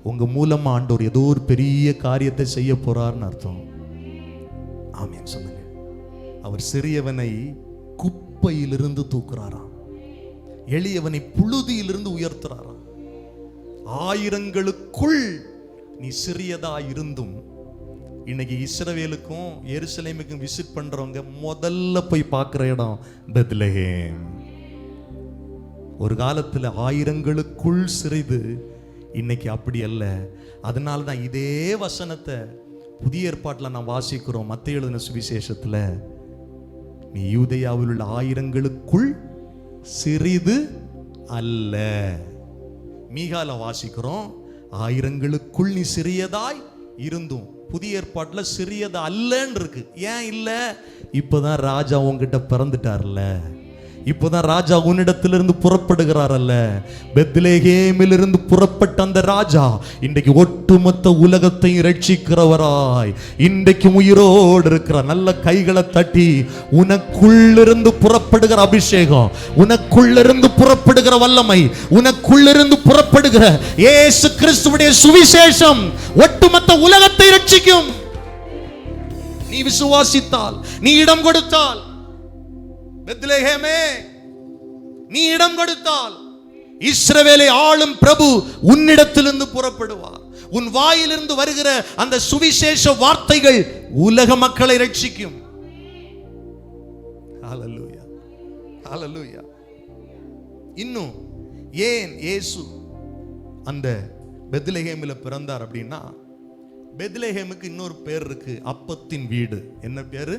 உங்க மூலமா ஆண்டவர் ஏதோ ஒரு பெரிய காரியத்தை செய்ய போறார்னு அர்த்தம். ஆமென் சொல்லுங்க. அவர் சிறியவனை குப்பையிலிருந்து தூக்குறாராம், எளியவனை புழுதியிலிருந்து உயர்த்துறாராம். 1000களுக்குள் நீ சிறியதா இருந்தும் இன்னைக்கு இஸ்ரவேலுக்கும் எருசலேமுக்கும் விசிட் பண்றவங்க முதல்ல போய் பார்க்கிற இடம் பெத்லெஹேம். ஒரு காலத்துல 1000களுக்குள் சிறிது, இன்னைக்கு அப்படி அல்ல. அதனால தான் இதே வசனத்தை புதிய ஏற்பாட்டில் நான் வாசிக்கிறோம். மத்தேயு எழுதின சுவிசேஷத்துல, நீ யூதேயாவில் உள்ள 1000களுக்குள் சிறிது அல்ல. மீகால வாசிக்கிறோம், 1000களுக்குள் நீ சிறியதாய் இருந்தும். புதிய ஏற்பாட்டில் சிறியது அல்லன்னு இருக்கு. ஏன் இல்ல? இப்பதான் ராஜா உங்ககிட்ட பிறந்துட்டார்ல, இப்போதான் ராஜா உன்னிடத்திலிருந்து புறப்படுகிறாரல்ல. பெத்லெஹேமிலிருந்து புறப்பட்ட அந்த ராஜா இன்றைக்கு ஒட்டுமொத்த உலகத்தையும் ரட்சிக்கிறவராய் இன்றைக்கு உயிரோடு இருக்கிறார். நல்ல கைகளை தட்டி, உனக்குள்ளிருந்து புறப்படுகிற அபிஷேகம், உனக்குள்ளிருந்து புறப்படுகிற வல்லமை, உனக்குள்ளிருந்து புறப்படுகிற இயேசு கிறிஸ்துவுடைய சுவிசேஷம் ஒட்டுமொத்த உலகத்தை ரட்சிக்கும். நீ விசுவாசித்தால், நீ இடம் கொடுத்தால், பெத்லெஹேமே நீ இடம் கொடுத்தால், இஸ்ரவேலை ஆளும் பிரபு உன்னிடத்திலிருந்து புறப்படுவார். உன் வாயிலிருந்து வருகிற அந்த சுவிசேஷ வார்த்தைகள் உலக மக்களை ரட்சிக்கும். ஹல்லேலூயா, ஹல்லேலூயா. இன்னும் ஏன் இயேசு அந்த பெத்லெகேமில் பிறந்தார் அப்படின்னா, பெத்லெகேமுக்கு இன்னொரு பேர் இருக்கு, அப்பத்தின் வீடு. என்ன பேரு?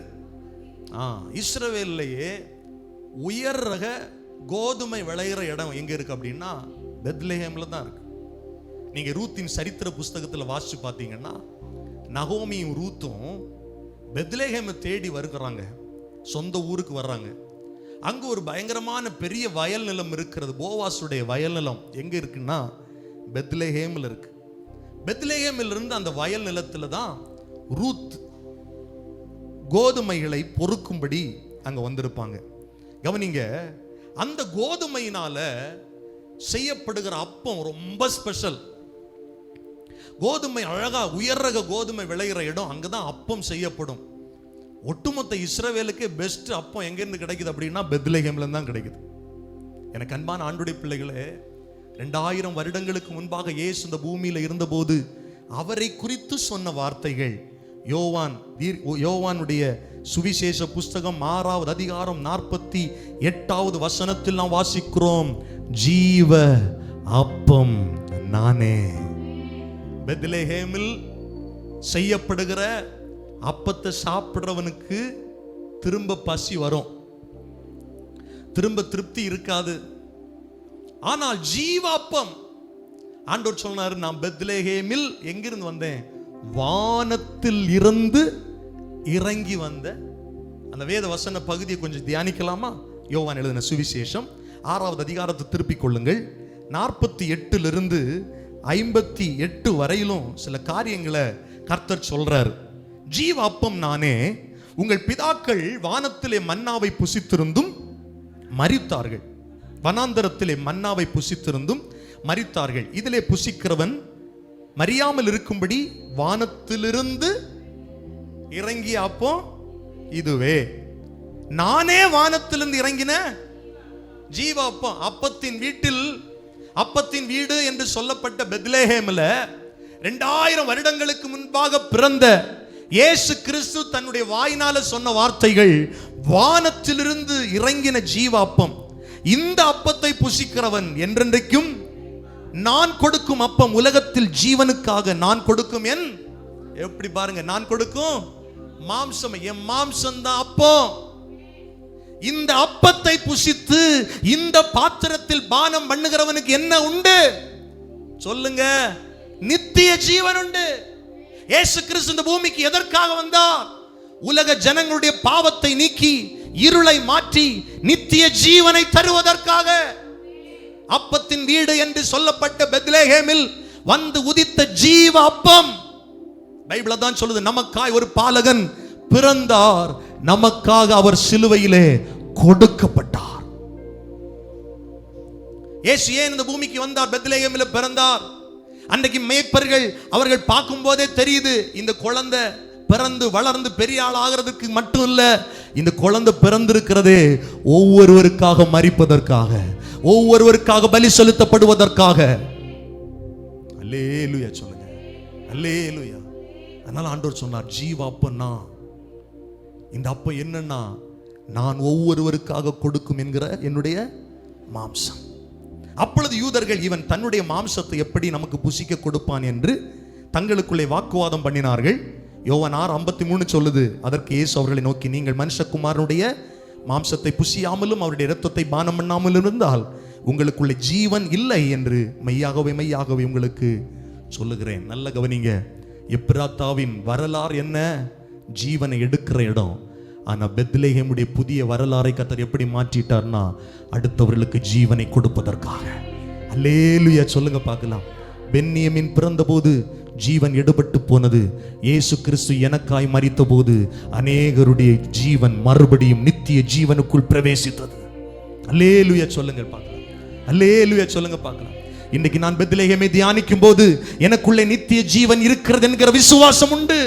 இஸ்ரவேல்லையே உயர் ரக கோதுமை விளையிற இடம் எங்க இருக்கு அப்படின்னா பெத்லெகேம்ல தான் இருக்கு. நீங்க ரூத்தின் சரித்திர புஸ்தகத்தில் வாசிச்சு பார்த்தீங்கன்னா, நகோமியும் ரூத்தும் பெத்லெகேமை தேடி வருகிறாங்க, சொந்த ஊருக்கு வர்றாங்க. அங்க ஒரு பயங்கரமான பெரிய வயல் நிலம் இருக்கிறது. போவாசுடைய வயல் நிலம் எங்க இருக்குன்னா பெத்லெகேமில் இருக்கு. பெத்லெகேமில் இருந்து அந்த வயல் நிலத்துல தான் ரூத் கோதுமைகளை பொறுக்கும்படி அங்க வந்திருப்பாங்க. கவனிங்க, அந்த கோதுமையினால செய்யப்படுகிற அப்பம் ரொம்ப ஸ்பெஷல். கோதுமை அழகா உயர் ரக கோதுமை விளைகிற இடம், அங்கதான் அப்பம் செய்யப்படும். ஒட்டுமொத்த இஸ்ரவேலுக்கே பெஸ்ட் அப்பம் எங்கிருந்து கிடைக்குது அப்படின்னா பெத்லெகேம்ல தான் கிடைக்குது. எனக்கு அன்பான ஆண்டுடைய பிள்ளைகளே, 2000 வருடங்களுக்கு முன்பாக இயேசு இந்த பூமியில இருந்தபோது அவரை குறித்து சொன்ன வார்த்தைகள் யோவானுடைய சுவிசேஷ புஸ்தகம் 6வது அதிகாரம் 48வது வசனத்தில் நாம் வாசிக்கிறோம், ஜீவ அப்பம் நானே. பெத்லெகேமில் செய்யப்படுகிற அப்பத்தை சாப்பிடுறவனுக்கு திரும்ப பசி வரும், திரும்ப திருப்தி இருக்காது. ஆனால் ஜீவாப்பம், ஆண்டவர் சொன்னார், நான் பெத்லெகேமில் எங்கிருந்து வந்தேன்? வானத்தில் இருந்து இறங்கி வந்த. அந்த வேத வசன பகுதியை கொஞ்சம் தியானிக்கலாமா? யோவான் எழுதின சுவிசேஷம் 6வது அதிகாரத்தை திருப்பிக் கொள்ளுங்கள். 48 58 வரையிலும் சில காரியங்களை கர்த்தர் சொல்றார். ஜீவ அப்பம் நானே. உங்கள் பிதாக்கள் வானத்திலே மன்னாவை புசித்திருந்தும் மரித்தார்கள், வனாந்தரத்திலே மன்னாவை புசித்திருந்தும் மரித்தார்கள். இதிலே புசிக்கிறவன் மரியாமல் இருக்கும்படி வானத்திலிருந்து இறங்கிய அப்பம் இதுவே. நானே வானத்திலிருந்து இறங்கின ஜீவ அப்பம். அப்பத்தின் வீடு என்று சொல்லப்பட்ட பெத்லெகேம்ல 2000 வருடங்களுக்கு முன்பாக பிறந்த இயேசு கிறிஸ்து தன்னுடைய வாயினால சொன்ன வார்த்தைகள், வானத்திலிருந்து இறங்கின ஜீவ அப்பம். இந்த அப்பத்தை புசிக்கிறவன் என்றென்றைக்கும் நான் கொடுக்கும் அப்பம், உலகத்தில் ஜீவனுக்காக நான் கொடுக்கும் என், எப்படி பாருங்க, நான் கொடுக்கும் மாம்சம், என் மாம்சம் தான் அப்பம். இந்த அப்பத்தை புசித்து இந்த பாத்திரத்தில் பானம் பண்ணுகிறவனுக்கு என்ன உண்டு சொல்லுங்க? நித்திய ஜீவன் உண்டு. இயேசு கிறிஸ்து இந்த பூமிக்கு எதற்காக வந்தார்? உலக ஜனங்களுடைய பாவத்தை நீக்கி இருளை மாற்றி நித்திய ஜீவனை தருவதற்காக. அப்பத்தின் வீடு என்று சொல்லப்பட்ட பெத்லெகேமில் வந்து உதித்த ஜீவ அப்பம். பைபிள் தான் சொல்லுது, நமக்காய் ஒரு பாலகன் பிறந்தார், நமக்காக அவர் சிலுவையிலே கொடுக்கப்பட்டார். இயேசு ஏன் இந்த பூமிக்கு வந்தார்? பெத்லெகேமில் பிறந்தார். அன்றைக்கு மேய்ப்பர்கள் அவர்கள் பார்க்கும் போதே தெரியுது, இந்த குழந்தை பிறந்து வளர்ந்து பெரிய ஆள் ஆகிறதுக்கு மட்டும் இல்ல, இந்த குழந்தை பிறந்திருக்கிறதே ஒவ்வொருவருக்காக மரிப்பதற்காக, ஒவ்வொருவருக்காக பலி செலுத்தப்படுவதற்காக. அல்லேலூயா சொல்லுங்க, அல்லேலூயா. அதனால ஆண்டவர் சொன்னார், ஜீவ அப்பன்னா இந்த அப்பம் என்னன்னா, நான் ஒவ்வொருவருக்காக கொடுக்கும் என்கிற என்னுடைய மாம்சம். அப்பொழுது யூதர்கள், இவன் தன்னுடைய மாம்சத்தை எப்படி நமக்கு புசிக்க கொடுப்பான் என்று தங்களுக்குள்ளே வாக்குவாதம் பண்ணினார்கள். யோவான் 6:53 சொல்லுது, அதற்கு இயேசு அவர்களை நோக்கி, நீங்கள் மனுஷகுமாரனுடைய மாம்சத்தை புசியாமலும் அவருடைய இரத்தத்தை பானம் பண்ணாமலும் இருந்தால் உங்களுக்குள்ளே ஜீவன் இல்லை என்று மெய்யாகவே மெய்யாகவே உங்களுக்கு சொல்லுகிறேன். நல்ல கவனிங்க, எப்ராத்தாவின் வரலாறு என்ன? ஜீவனை எடுக்கிற இடம். ஆனா பெத்லெகேமுடைய புதிய வரலாறை கர்த்தர் எப்படி மாற்றிட்டார்னா, அடுத்தவர்களுக்கு ஜீவனை கொடுப்பதற்காக. அல்லேலூயா சொல்லுங்க பார்க்கலாம். பென்யமீன் பிறந்தபோது ஜீவன் எடுபட்டு போனது. இயேசு கிறிஸ்து எனக்காய் மரித்த போது அநேகருடைய ஜீவன் மறுபடியும் நித்திய ஜீவனுக்குள் பிரவேசித்தது. அல்லேலூயா சொல்லுங்க பார்க்கலாம், அல்லேலூயா சொல்லுங்க பார்க்கலாம். இன்னைக்கு நான் பெத்லெகேமை தியானிக்கும் போது எனக்குள்ளே நித்திய ஜீவன் இருக்கிறது என்கிற விசுவாசம் உண்டு.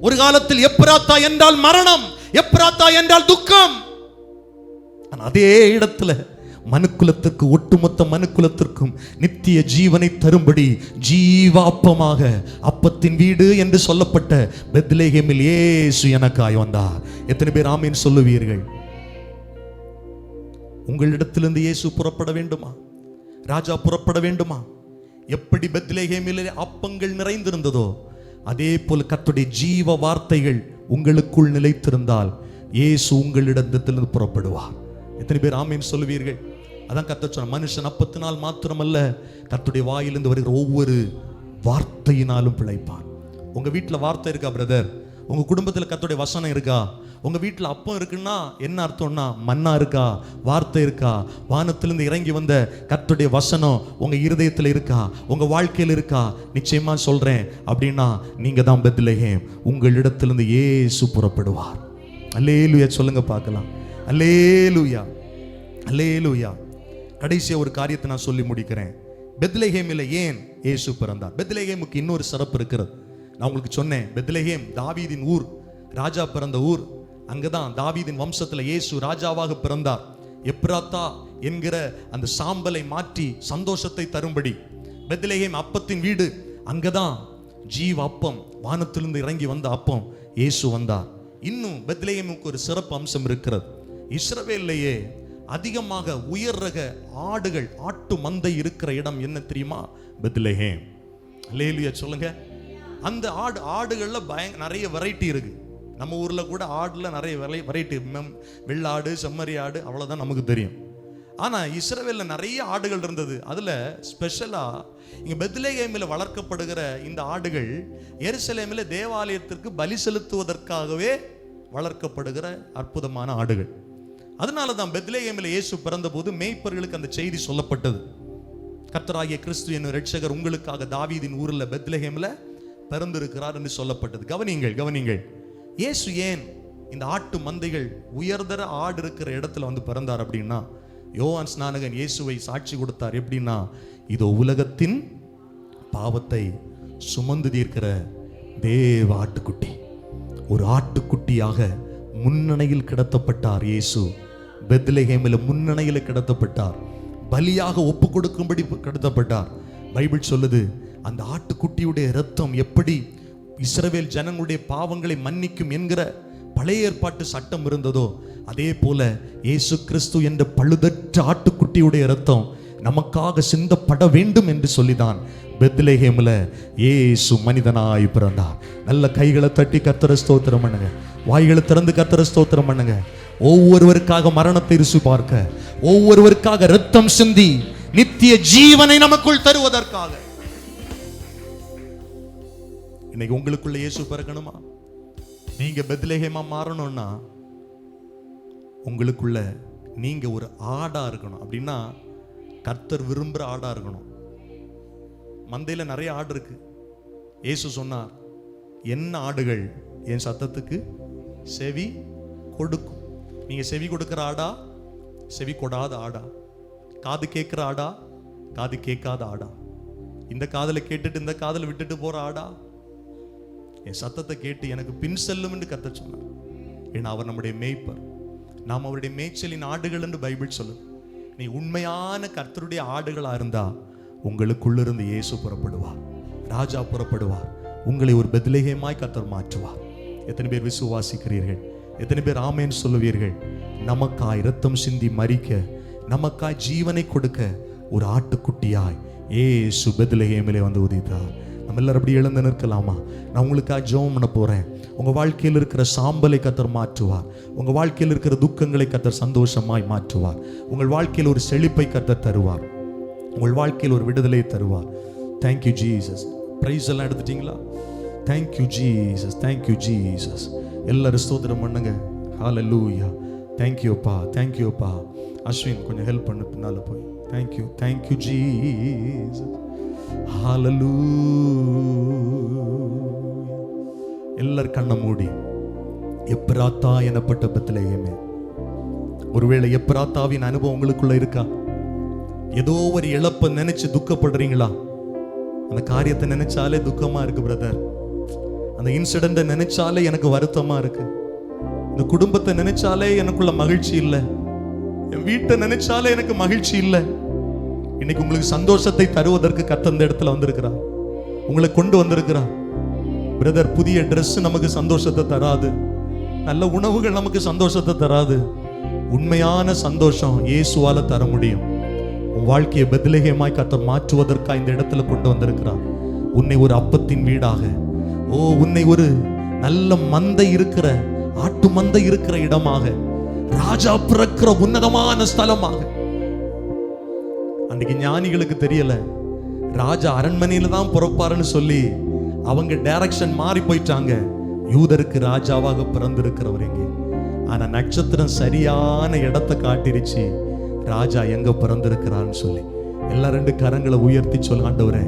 ஒரு காலத்தில் எப்ராத்தா என்றால் மரணம், எப்ராத்தா என்றால் துக்கம். அதே இடத்துல மனுக்குலத்திற்கு, ஒட்டுமொத்த மனுக்குலத்திற்கும் நித்திய ஜீவனை தரும்படி ஜீவாப்பமாக அப்பத்தின் வீடு என்று சொல்லப்பட்ட பெத்லெகேமில் இயேசு எனக்காய் வந்தார். எத்தனை பேர் ஆமீன் சொல்லுவீர்கள்? உங்களிடத்திலிருந்து இயேசு புறப்பட வேண்டுமா? ராஜா புறப்பட வேண்டுமா? எப்படி பெத்லெகேமிலே அப்பங்கள் நிறைந்திருந்ததோ அதே போல கர்த்தருடைய ஜீவ வார்த்தைகள் உங்களுக்குள் நிலைத்திருந்தால் இயேசு உங்களிடத்திலிருந்து புறப்படுவார். எத்தனை பேர் ஆமென் சொல்லுவீர்கள்? அதான் கர்த்தர் சொன்ன, மனுஷன் அப்பத்தினால் மாத்திரமல்ல கர்த்தருடைய வாயிலிருந்து வருகிற ஒவ்வொரு வார்த்தையினாலும் பிழைப்பான். உங்க வீட்டில் வார்த்தை இருக்கா பிரதர்? உங்க குடும்பத்தில் கர்த்தருடைய வசனம் இருக்கா? உங்க வீட்டில் அப்பம் இருக்குன்னா என்ன அர்த்தம்னா மன்னா இருக்கா, வார்த்தை இருக்கா, வானத்திலிருந்து இறங்கி வந்த கர்த்தருடைய வசனம் உங்க இருதயத்தில் இருக்கா, உங்க வாழ்க்கையில் இருக்கா? நிச்சயமா சொல்றேன், அப்படின்னா நீங்க தான் பெத்லெகேம். உங்களிடத்திலிருந்து இயேசு புறப்படுவார். அல்லேலூயா சொல்லுங்க பார்க்கலாம். அல்லேலூயா, அல்லேலூயா. கடைசியா ஒரு காரியத்தை நான் சொல்லி முடிக்கிறேன். பெத்லெகேமில் ஏன் இயேசு பிறந்தார்? பெத்லெகேமுக்கு இன்னொரு சிறப்பு இருக்கிறது. நான் உங்களுக்கு சொன்னேன், பெத்லெகேம் தாவீதின் ஊர், ராஜா பிறந்த ஊர். அங்கதான் தாவீதின் வம்சத்தில் இயேசு ராஜாவாக பிறந்தார். எப்ராத்தா என்கிற அந்த சாம்பலை மாற்றி சந்தோஷத்தை தரும்படி பெத்லெகேம் அப்பத்தின் வீடு. அங்கதான் ஜீவ அப்பம், வானத்திலிருந்து இறங்கி வந்த அப்பம் இயேசு வந்தார். இன்னும் பெத்லெகேமுக்கு ஒரு சிறப்பு அம்சம் இருக்கிறது. இஸ்ரவேலிலேயே அதிகமாக உயர் ரக ஆடுகள், ஆட்டு மந்தை இருக்கிற இடம் என்ன தெரியுமா? பெத்லெகேம். அல்லேலூயா சொல்லுங்க. அந்த ஆடுகள்ல நிறைய வெரைட்டி இருக்கு. நம்ம ஊர்ல கூட ஆடுல நிறைய வெரைட்டி, வெள்ளாடு, செம்மறி ஆடு, அவ்வளவுதான் நமக்கு தெரியும். ஆனா இஸ்ரவேல்ல நிறைய ஆடுகள் இருந்தது. அதுல ஸ்பெஷலா இங்க பெத்லெகேமில் வளர்க்கப்படுகிற இந்த ஆடுகள் எருசலேமில் தேவாலயத்திற்கு பலி செலுத்துவதற்காகவே வளர்க்கப்படுகிற அற்புதமான ஆடுகள். அதனாலதான் பெத்லெகேமில் இயேசு பிறந்த போது மேய்ப்பர்களுக்கு அந்த செய்தி சொல்லப்பட்டது. கர்த்தராகிய கிறிஸ்து என்னும் இரட்சகர் உங்களுக்காக தாவீதின் ஊரில் பெத்லெகேமில் பிறந்திருக்கிறார் என்று சொல்லப்பட்டது. கவனிங்கள், கவனிங்கள். இயேசு ஏன் இந்த ஆட்டு மந்தைகள், உயர்தர ஆடு இருக்கிற இடத்துல வந்து பிறந்தார் அப்படின்னா, யோவான் ஸ்நானகன் இயேசுவை சாட்சி கொடுத்தார். எப்படின்னா, இதோ உலகத்தின் பாவத்தை சுமந்து தீர்க்கிற தேவ ஆட்டுக்குட்டி. ஒரு ஆட்டுக்குட்டியாக முன்னணியில் கிடத்தப்பட்டார் இயேசு. பெத்லெகேமில் முன்னணியில் கிடத்தப்பட்டார். பலியாக ஒப்பு கொடுக்கும்படி கிடத்தப்பட்டார். பைபிள் சொல்லுது, அந்த ஆட்டுக்குட்டியுடைய இரத்தம் எப்படி இஸ்ரவேல் ஜனங்களுடைய பாவங்களை மன்னிக்கும் என்கிற பழைய ஏற்பாட்டு சட்டம் இருந்ததோ, அதே போல இயேசு கிறிஸ்து என்ற பழுதற்ற ஆட்டுக்குட்டியுடைய இரத்தம் நமக்காக சிந்தப்பட வேண்டும் என்று சொல்லிதான் பெத்லெகேம்ல இயேசு மனிதனாய் பிறந்தார். நல்ல கைகளை தட்டி கர்த்தரை ஸ்தோத்திரம் பண்ணுங்க. வாய்களை திறந்து கர்த்தரை ஸ்தோத்திரம் பண்ணுங்க. ஒவ்வொருவருக்காக மரணத்தை ருசி பார்க்க, ஒவ்வொருவருக்காக இரத்தம் சிந்தி நித்திய ஜீவனை நமக்குள் தருவதற்காக. இன்னைக்கு உங்களுக்குள்ள இயேசு பிறக்கணுமா? நீங்க பெத்லெகேமா மாறணும்னா உங்களுக்குள்ள நீங்க ஒரு ஆடா இருக்கணும். அப்படின்னா கர்த்தர் விரும்புற ஆடா இருக்கணும். மந்தையில நிறைய ஆடு இருக்கு. இயேசு சொன்னார், என்ன ஆடுகள் என் சத்தத்துக்கு செவி கொடுக்கும். நீங்க செவி கொடுக்கிற ஆடா, செவி கொடாத ஆடா, காது கேட்கிற ஆடா, காது கேட்காத ஆடா, இந்த காதலை கேட்டுட்டு இந்த காதலை விட்டுட்டு போற ஆடா, என் சத்தத்தை கேட்டு எனக்கு பின் செல்லும் என்று கர்த்தர் சொன்னார். ஏன்னா அவர் நம்முடைய மேய்ப்பர், நாம் அவருடைய மேய்ச்சலின் ஆடுகள் என்று பைபிள் சொல்லுது. நீ உண்மையான கர்த்தருடைய ஆடுகளா இருந்தா உங்களுக்குள்ளிருந்து இயேசு புறப்படுவார், ராஜா புறப்படுவார். உங்களை ஒரு பெத்லெகேமாய் கர்த்தர் மாற்றுவார். எத்தனை பேர் விசுவாசிக்கிறீர்கள்? எத்தனை பேர் ஆமென் சொல்லுவீர்கள்? நமக்காய் இரத்தம் சிந்தி மரிக்க, நமக்காய் ஜீவனை கொடுக்க ஒரு ஆட்டுக்குட்டியாய் இயேசு பெத்லெகேமிலே வந்து உதித்தார். நம்ம எல்லாரும் அப்படி எழுந்து நிற்கலாமா? நான் உங்களுக்காக ஜெபம் பண்ண போறேன். உங்க வாழ்க்கையில் இருக்கிற சாம்பலை கர்த்தர் மாற்றுவார். உங்க வாழ்க்கையில் இருக்கிற துக்கங்களை கர்த்தர் சந்தோஷமாய் மாற்றுவார். உங்கள் வாழ்க்கையில் ஒரு செழிப்பை கர்த்தர் தருவார். உங்கள் வாழ்க்கையில் ஒரு விடுதலை தருவார். Thank you Jesus. பிரைஸ் எல்லாம் எடுத்துட்டீங்களா? Thank you Jesus, thank you Jesus. எல்லாரும் ஸ்தோத்திரம் பண்ணுங்க. ஹல்லேலூயா. தேங்க்யூப்பா, தேங்க்யூப்பா. அஸ்வின் கொஞ்சம் ஹெல்ப் பண்ணு, பின்னால போய். Thank you, thank you Jesus. ஹல்லேலூயா. எல்லாரும் கண்ணை மூடி. எப்ராத்தா எனப்பட்ட பெத்லெகேமே, ஒருவேளை எப்ராத்தாவின் அனுபவம் உங்களுக்குள்ள இருக்கா? ஏதோ ஒரு இழப்பை நினைச்சு துக்கப்படுறீங்களா? அந்த காரியத்தை நினைச்சாலே துக்கமா இருக்கு பிரதர். அந்த இன்சிடென்ட்டை நினைச்சாலே எனக்கு வருத்தமா இருக்கு. இந்த குடும்பத்தை நினைச்சாலே எனக்குள்ள மகிழ்ச்சி இல்லை. என் வீட்டை நினைச்சாலே எனக்கு மகிழ்ச்சி இல்லை. இன்னைக்கு உங்களுக்கு சந்தோஷத்தை தருவதற்கு கர்த்தர் இந்த இடத்துல வந்திருக்கிறார், உங்களை கொண்டு வந்திருக்கிறார். பிரதர், புதிய ட்ரெஸ் நமக்கு சந்தோஷத்தை தராது, நல்ல உணவுகள் நமக்கு சந்தோஷத்தை தராது. உண்மையான சந்தோஷம் இயேசுவால தர முடியும். உன் வாழ்க்கையை பெத்லகேமாய் கர்த்தர் மாற்றுவதற்காக இந்த இடத்துல கொண்டு வந்திருக்கிறார். உன்னை ஒரு அப்பத்தின் வீடாக, உன்னை ஒரு நல்ல மந்தை இருக்கிற, ஆட்டு மந்தை இருக்கிற இடமாக, ராஜா பிறக்கிற உன்னதமான ஸ்தலமாக. அன்னைக்கு ஞானிகளுக்கு தெரியல, ராஜா அரண்மனையில தான் பிறப்பாருன்னு சொல்லி அவங்க டைரக்ஷன் மாறி போயிட்டாங்க. யூதருக்கு ராஜாவாக பிறந்திருக்கிறவர் எங்கே? ஆனா நட்சத்திரம் சரியான இடத்தை காட்டிருச்சு, ராஜா எங்க பிறந்திருக்கிறான்னு சொல்லி. எல்லா 2 கரங்களை உயர்த்தி சொல்ல, ஆண்டவரே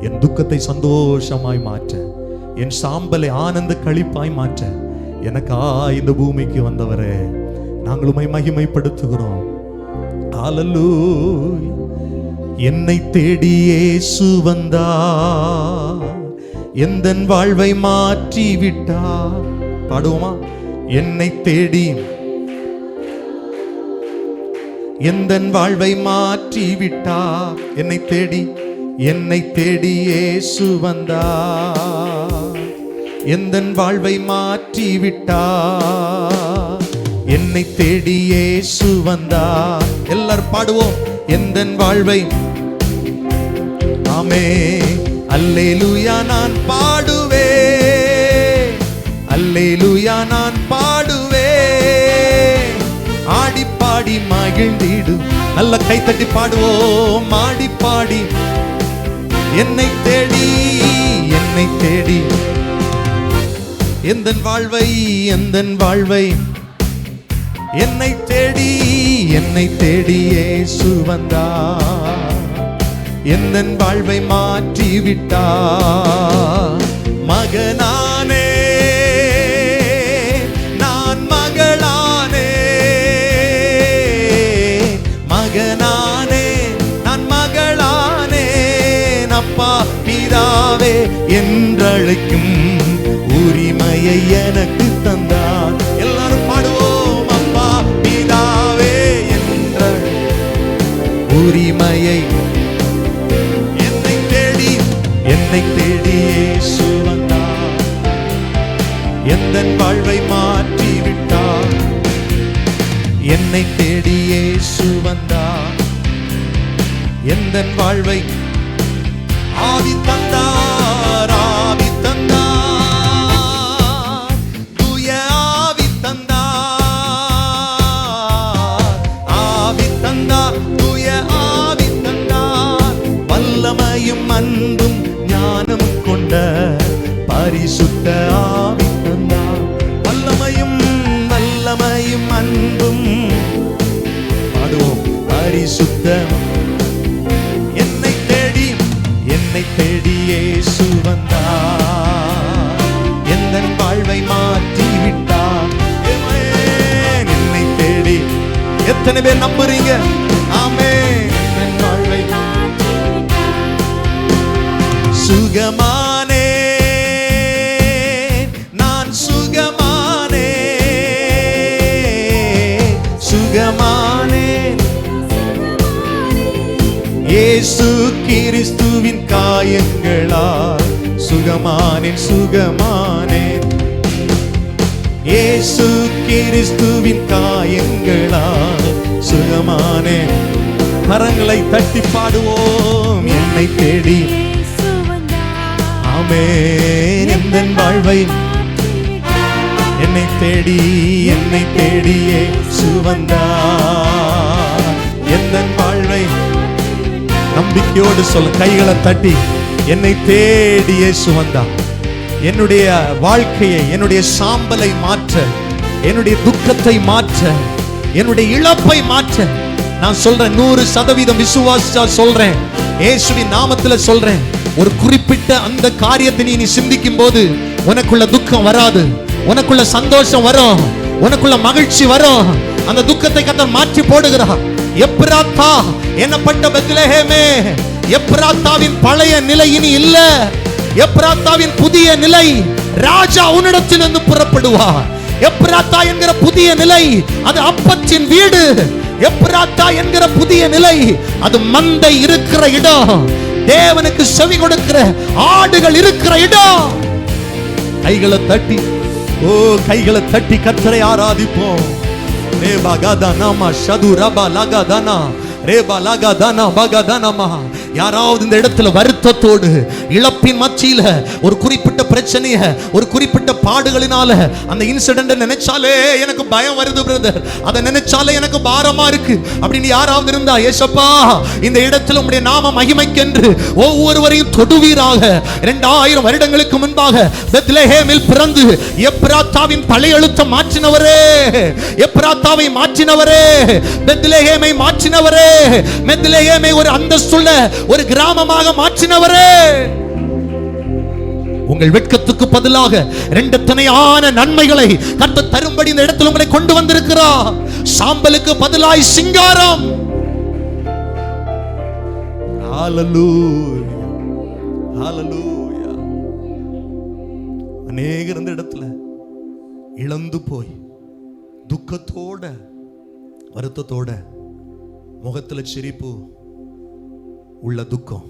என் துக்கத்தை சந்தோஷமாய் மாற்ற, என் சாம்பலை ஆனந்த களிப்பாய் மாற்ற எனக்கா இந்த பூமிக்கு வந்தவரே நாங்களுமை மகிமைப்படுத்துகிறோம். ஹல்லேலூயா. என்னை தேடி இயேசு வந்தார், எந்தன் வாழ்வை மாற்றி விட்டார். பாடுவோமா? என்னை தேடி எந்தன் வாழ்வை மாற்றி விட்டார். என்னை தேடி இயேசு வந்தார், எந்தன் வாழ்வை மாற்றி விட்டார். என்னை தேடி இயேசு வந்தார். எல்லாரும் பாடுவோம். எந்தன் வாழ்வை, ஆமே அல்லேலூயா நான் பாடுவே, அல்லேலூயா நான் பாடுவே, ஆடி பாடி மகிழ்ந்திடும். நல்ல கைத்தட்டி பாடுவோம். ஆடி பாடி என்னை தேடி எந்தன் வாழ்வை என்னை தேடி இயேசு வந்தார், எந்தன் வாழ்வை மாற்றி விட்டார். மகனானே நான் மகளானே, மகனானே நான் மகளானே, அப்பா பிதாவே என்றழைக்கும் உரிமையை எனக்கு தந்தார். எல்லாரும் பாடுவோம். அப்பா பிதாவே என்ற உரிமையை என்னை தேடி இயேசு வந்தார், எந்தன் வாழ்வை மாற்றி விட்டார். என்னை தேடி இயேசு வந்தார், எந்தன் வாழ்வை ஆவி தந்தார், ஆவி தந்தார், தூய ஆவி தந்தார், ஆவி தந்தார், தூய ஆவி தந்தார். வல்லமையும் அன்பும் ஞானமும் கொண்ட பரிசுத்த ஆவி தந்தார். வல்லமையும் அன்பும் பாடுவோம். பரிசுத்த என்னை தேடி இயேசு வந்தார், எந்தன் வாழ்வை மாற்றி விட்டார். என்னை தேடி எத்தனை பேர் நம்புறீங்க? ஆமென். என் வாழ்வை சுகமானே, நான் சுகமானே, சுகமானே, இயேசு கிறிஸ்துவின் காயங்களால் சுகமானேன், சுகமானேன். இயேசு கிறிஸ்துவின் காயங்களால் சுகமானேன். கரங்களை தட்டி பாடுவோம். என்னை தேடி, ஆமென், எந்தன் வாழ்வை என்னை தேடி இயேசு வந்தார், எந்தன் வாழ்வை. நம்பிக்கையோடு சொல்ல, கைகளை தட்டி. என்னை தேடி இயேசு வந்தார். என்னுடைய வாழ்க்கையை, என்னுடைய சாம்பலை மாற்ற, என்னுடைய துக்கத்தை மாற்ற, என்னுடைய இழப்பை மாற்ற நான் சொல்றேன். 100% விசுவாசா சொல்றேன். இயேசுவின் நாமத்துல சொல்றேன். ஒரு குறிப்பிட்ட அந்த காரியத்தை நீ சிந்திக்கும் போது உனக்குள்ள துக்கம் வராது, உனக்குள்ள சந்தோஷம் வரும், உனக்குள்ள மகிழ்ச்சி வரும். அந்த துக்கத்தை கர்த்தர் மாற்றி போடுகிறார். எப்ராத்தா என்னப்பட்ட பெத்லகேமே, எப்ராத்தாவின் பழைய நிலை இனி இல்ல. எப்ராத்தாவின் புதிய நிலை, ராஜா உன்னிடத்திலிருந்து புறப்படுவார். எப்ராத்தா என்கிற புதிய நிலை, அது அப்பத்தின் வீடு. எப்ராத்தா என்கிற புதிய நிலை, அது மந்தை இருக்கிற இடம், தேவனுக்கு செவி கொடுக்கிற ஆடுகள் இருக்கிற இடம். கைகளை தட்டி, கைகளை தட்டி கர்த்தரை ஆராதிப்போம். ரே பகதனமா ஷதுரபா லகதனா ரே பலகதனா பகதனமா. யாராவது இந்த இடத்துல வருத்தத்தோடு இழப்பின் மத்தியில ஒரு குறிப்பிட்ட பிரச்சனைய, ஒரு குறிப்பிட்ட பாடுகளினால அந்த இன்சிடென்ட் நினைச்சாலே எனக்கு பயம் வருது பிரதர், அதை நினைச்சாலே எனக்கு பாரமா இருக்கு அப்படின்னு யாராவது இருந்தா, ஏசப்பா இந்த இடத்துல உம்முடைய நாம மகிமைக்கென்று ஒவ்வொருவரையும் தொடுவீராக. 2000 வருடங்களுக்கு முன்பாக பெத்லெஹேமில் பிறந்து எப்ராத்தாவின் பழைய எழுத்தை மாற்றினவரே, எப்ராத்தாவை மாற்றினவரே, பெத்லெஹேமை மாற்றினவரே, பெத்லெஹேமை ஒரு அந்தஸ்துள்ள ஒரு கிராமமாக மாற்றினவரே, உங்கள் வெட்கத்துக்கு பதிலாக 2 தனையான நன்மைகளை கர்த்தர் தரும்படி இந்த இடத்தில் உங்களை கொண்டு வந்திருக்கிறார். சாம்பலுக்கு பதிலாய் சிங்காரம். ஹalleluya, ஹalleluya. அநேகர் இந்த இடத்துல இழந்து போய் துக்கத்தோட வருத்தத்தோட, முகத்துல சிரிப்பு உள்ள துக்கம்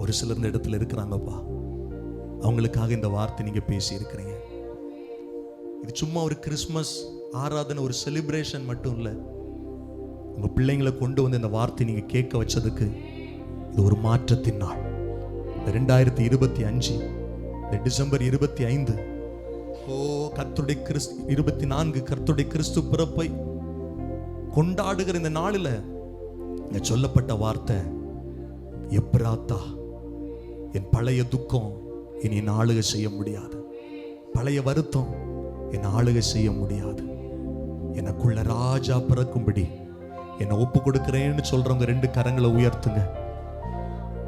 ஒரு சிலர் இந்த இடத்துல இருக்கிறாங்கப்பா. அவங்களுக்காக இந்த வார்த்தை நீங்க பேசி இருக்கிறீங்க. இது சும்மா ஒரு கிறிஸ்மஸ் ஆராதனை, ஒரு செலிப்ரேஷன் மட்டும் இல்லை. உங்க பிள்ளைங்களை கொண்டு வந்து இந்த வார்த்தை நீங்க கேட்க வச்சதுக்கு இது ஒரு மாற்றத்தின் நாள். 2025 டிசம்பர் 25 கர்த்தருடைய கிறிஸ்து 24 கர்த்தருடைய கிறிஸ்து பிறப்பை கொண்டாடுகிற இந்த நாளில் சொல்லப்பட்ட வார்த்தை, எப்ராத்தா, என் பழைய துக்கம் இனி என் ஆளுகை செய்ய முடியாது, பழைய வருத்தம் என் ஆளுகை செய்ய முடியாது, எனக்குள்ள ராஜா பிறக்கும்படி என்னை ஒப்பு கொடுக்கிறேன்னு சொல்றவங்க 2 கரங்களை உயர்த்துங்க.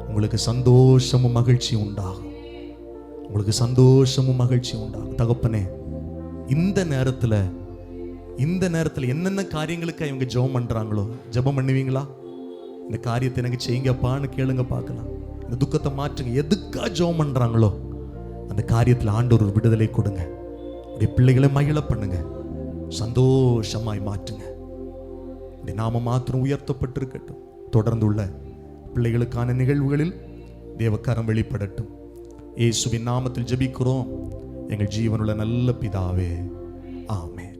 உங்களுக்கு சந்தோஷமும் மகிழ்ச்சி உண்டாகும், உங்களுக்கு சந்தோஷமும் மகிழ்ச்சி உண்டாகும். தகப்பனே, இந்த நேரத்தில் என்னென்ன காரியங்களுக்கு இவங்க ஜெபம் பண்றாங்களோ, ஜெபம் பண்ணுவீங்களா? இந்த காரியத்தை எனக்கு செய்யுங்கப்பான்னு கேளுங்க, பார்க்கலாம். இந்த துக்கத்தை மாற்றுங்க. எதுக்கா ஜெபம் பண்றாங்களோ அந்த காரியத்தில் ஆண்டவர் ஒரு விடுதலை கொடுங்க. உடைய பிள்ளைகளை மகிழ பண்ணுங்க, சந்தோஷமாய் மாற்றுங்க. உடைய நாம மாத்திரம் உயர்த்தப்பட்டிருக்கட்டும். தொடர்ந்து உள்ள பிள்ளைகளுக்கான நிகழ்வுகளில் தேவக்கரம் வெளிப்படட்டும். இயேசுவின் நாமத்தில் ஜெபிக்கிறோம் எங்கள் ஜீவனுள்ள நல்ல பிதாவே, ஆமென்.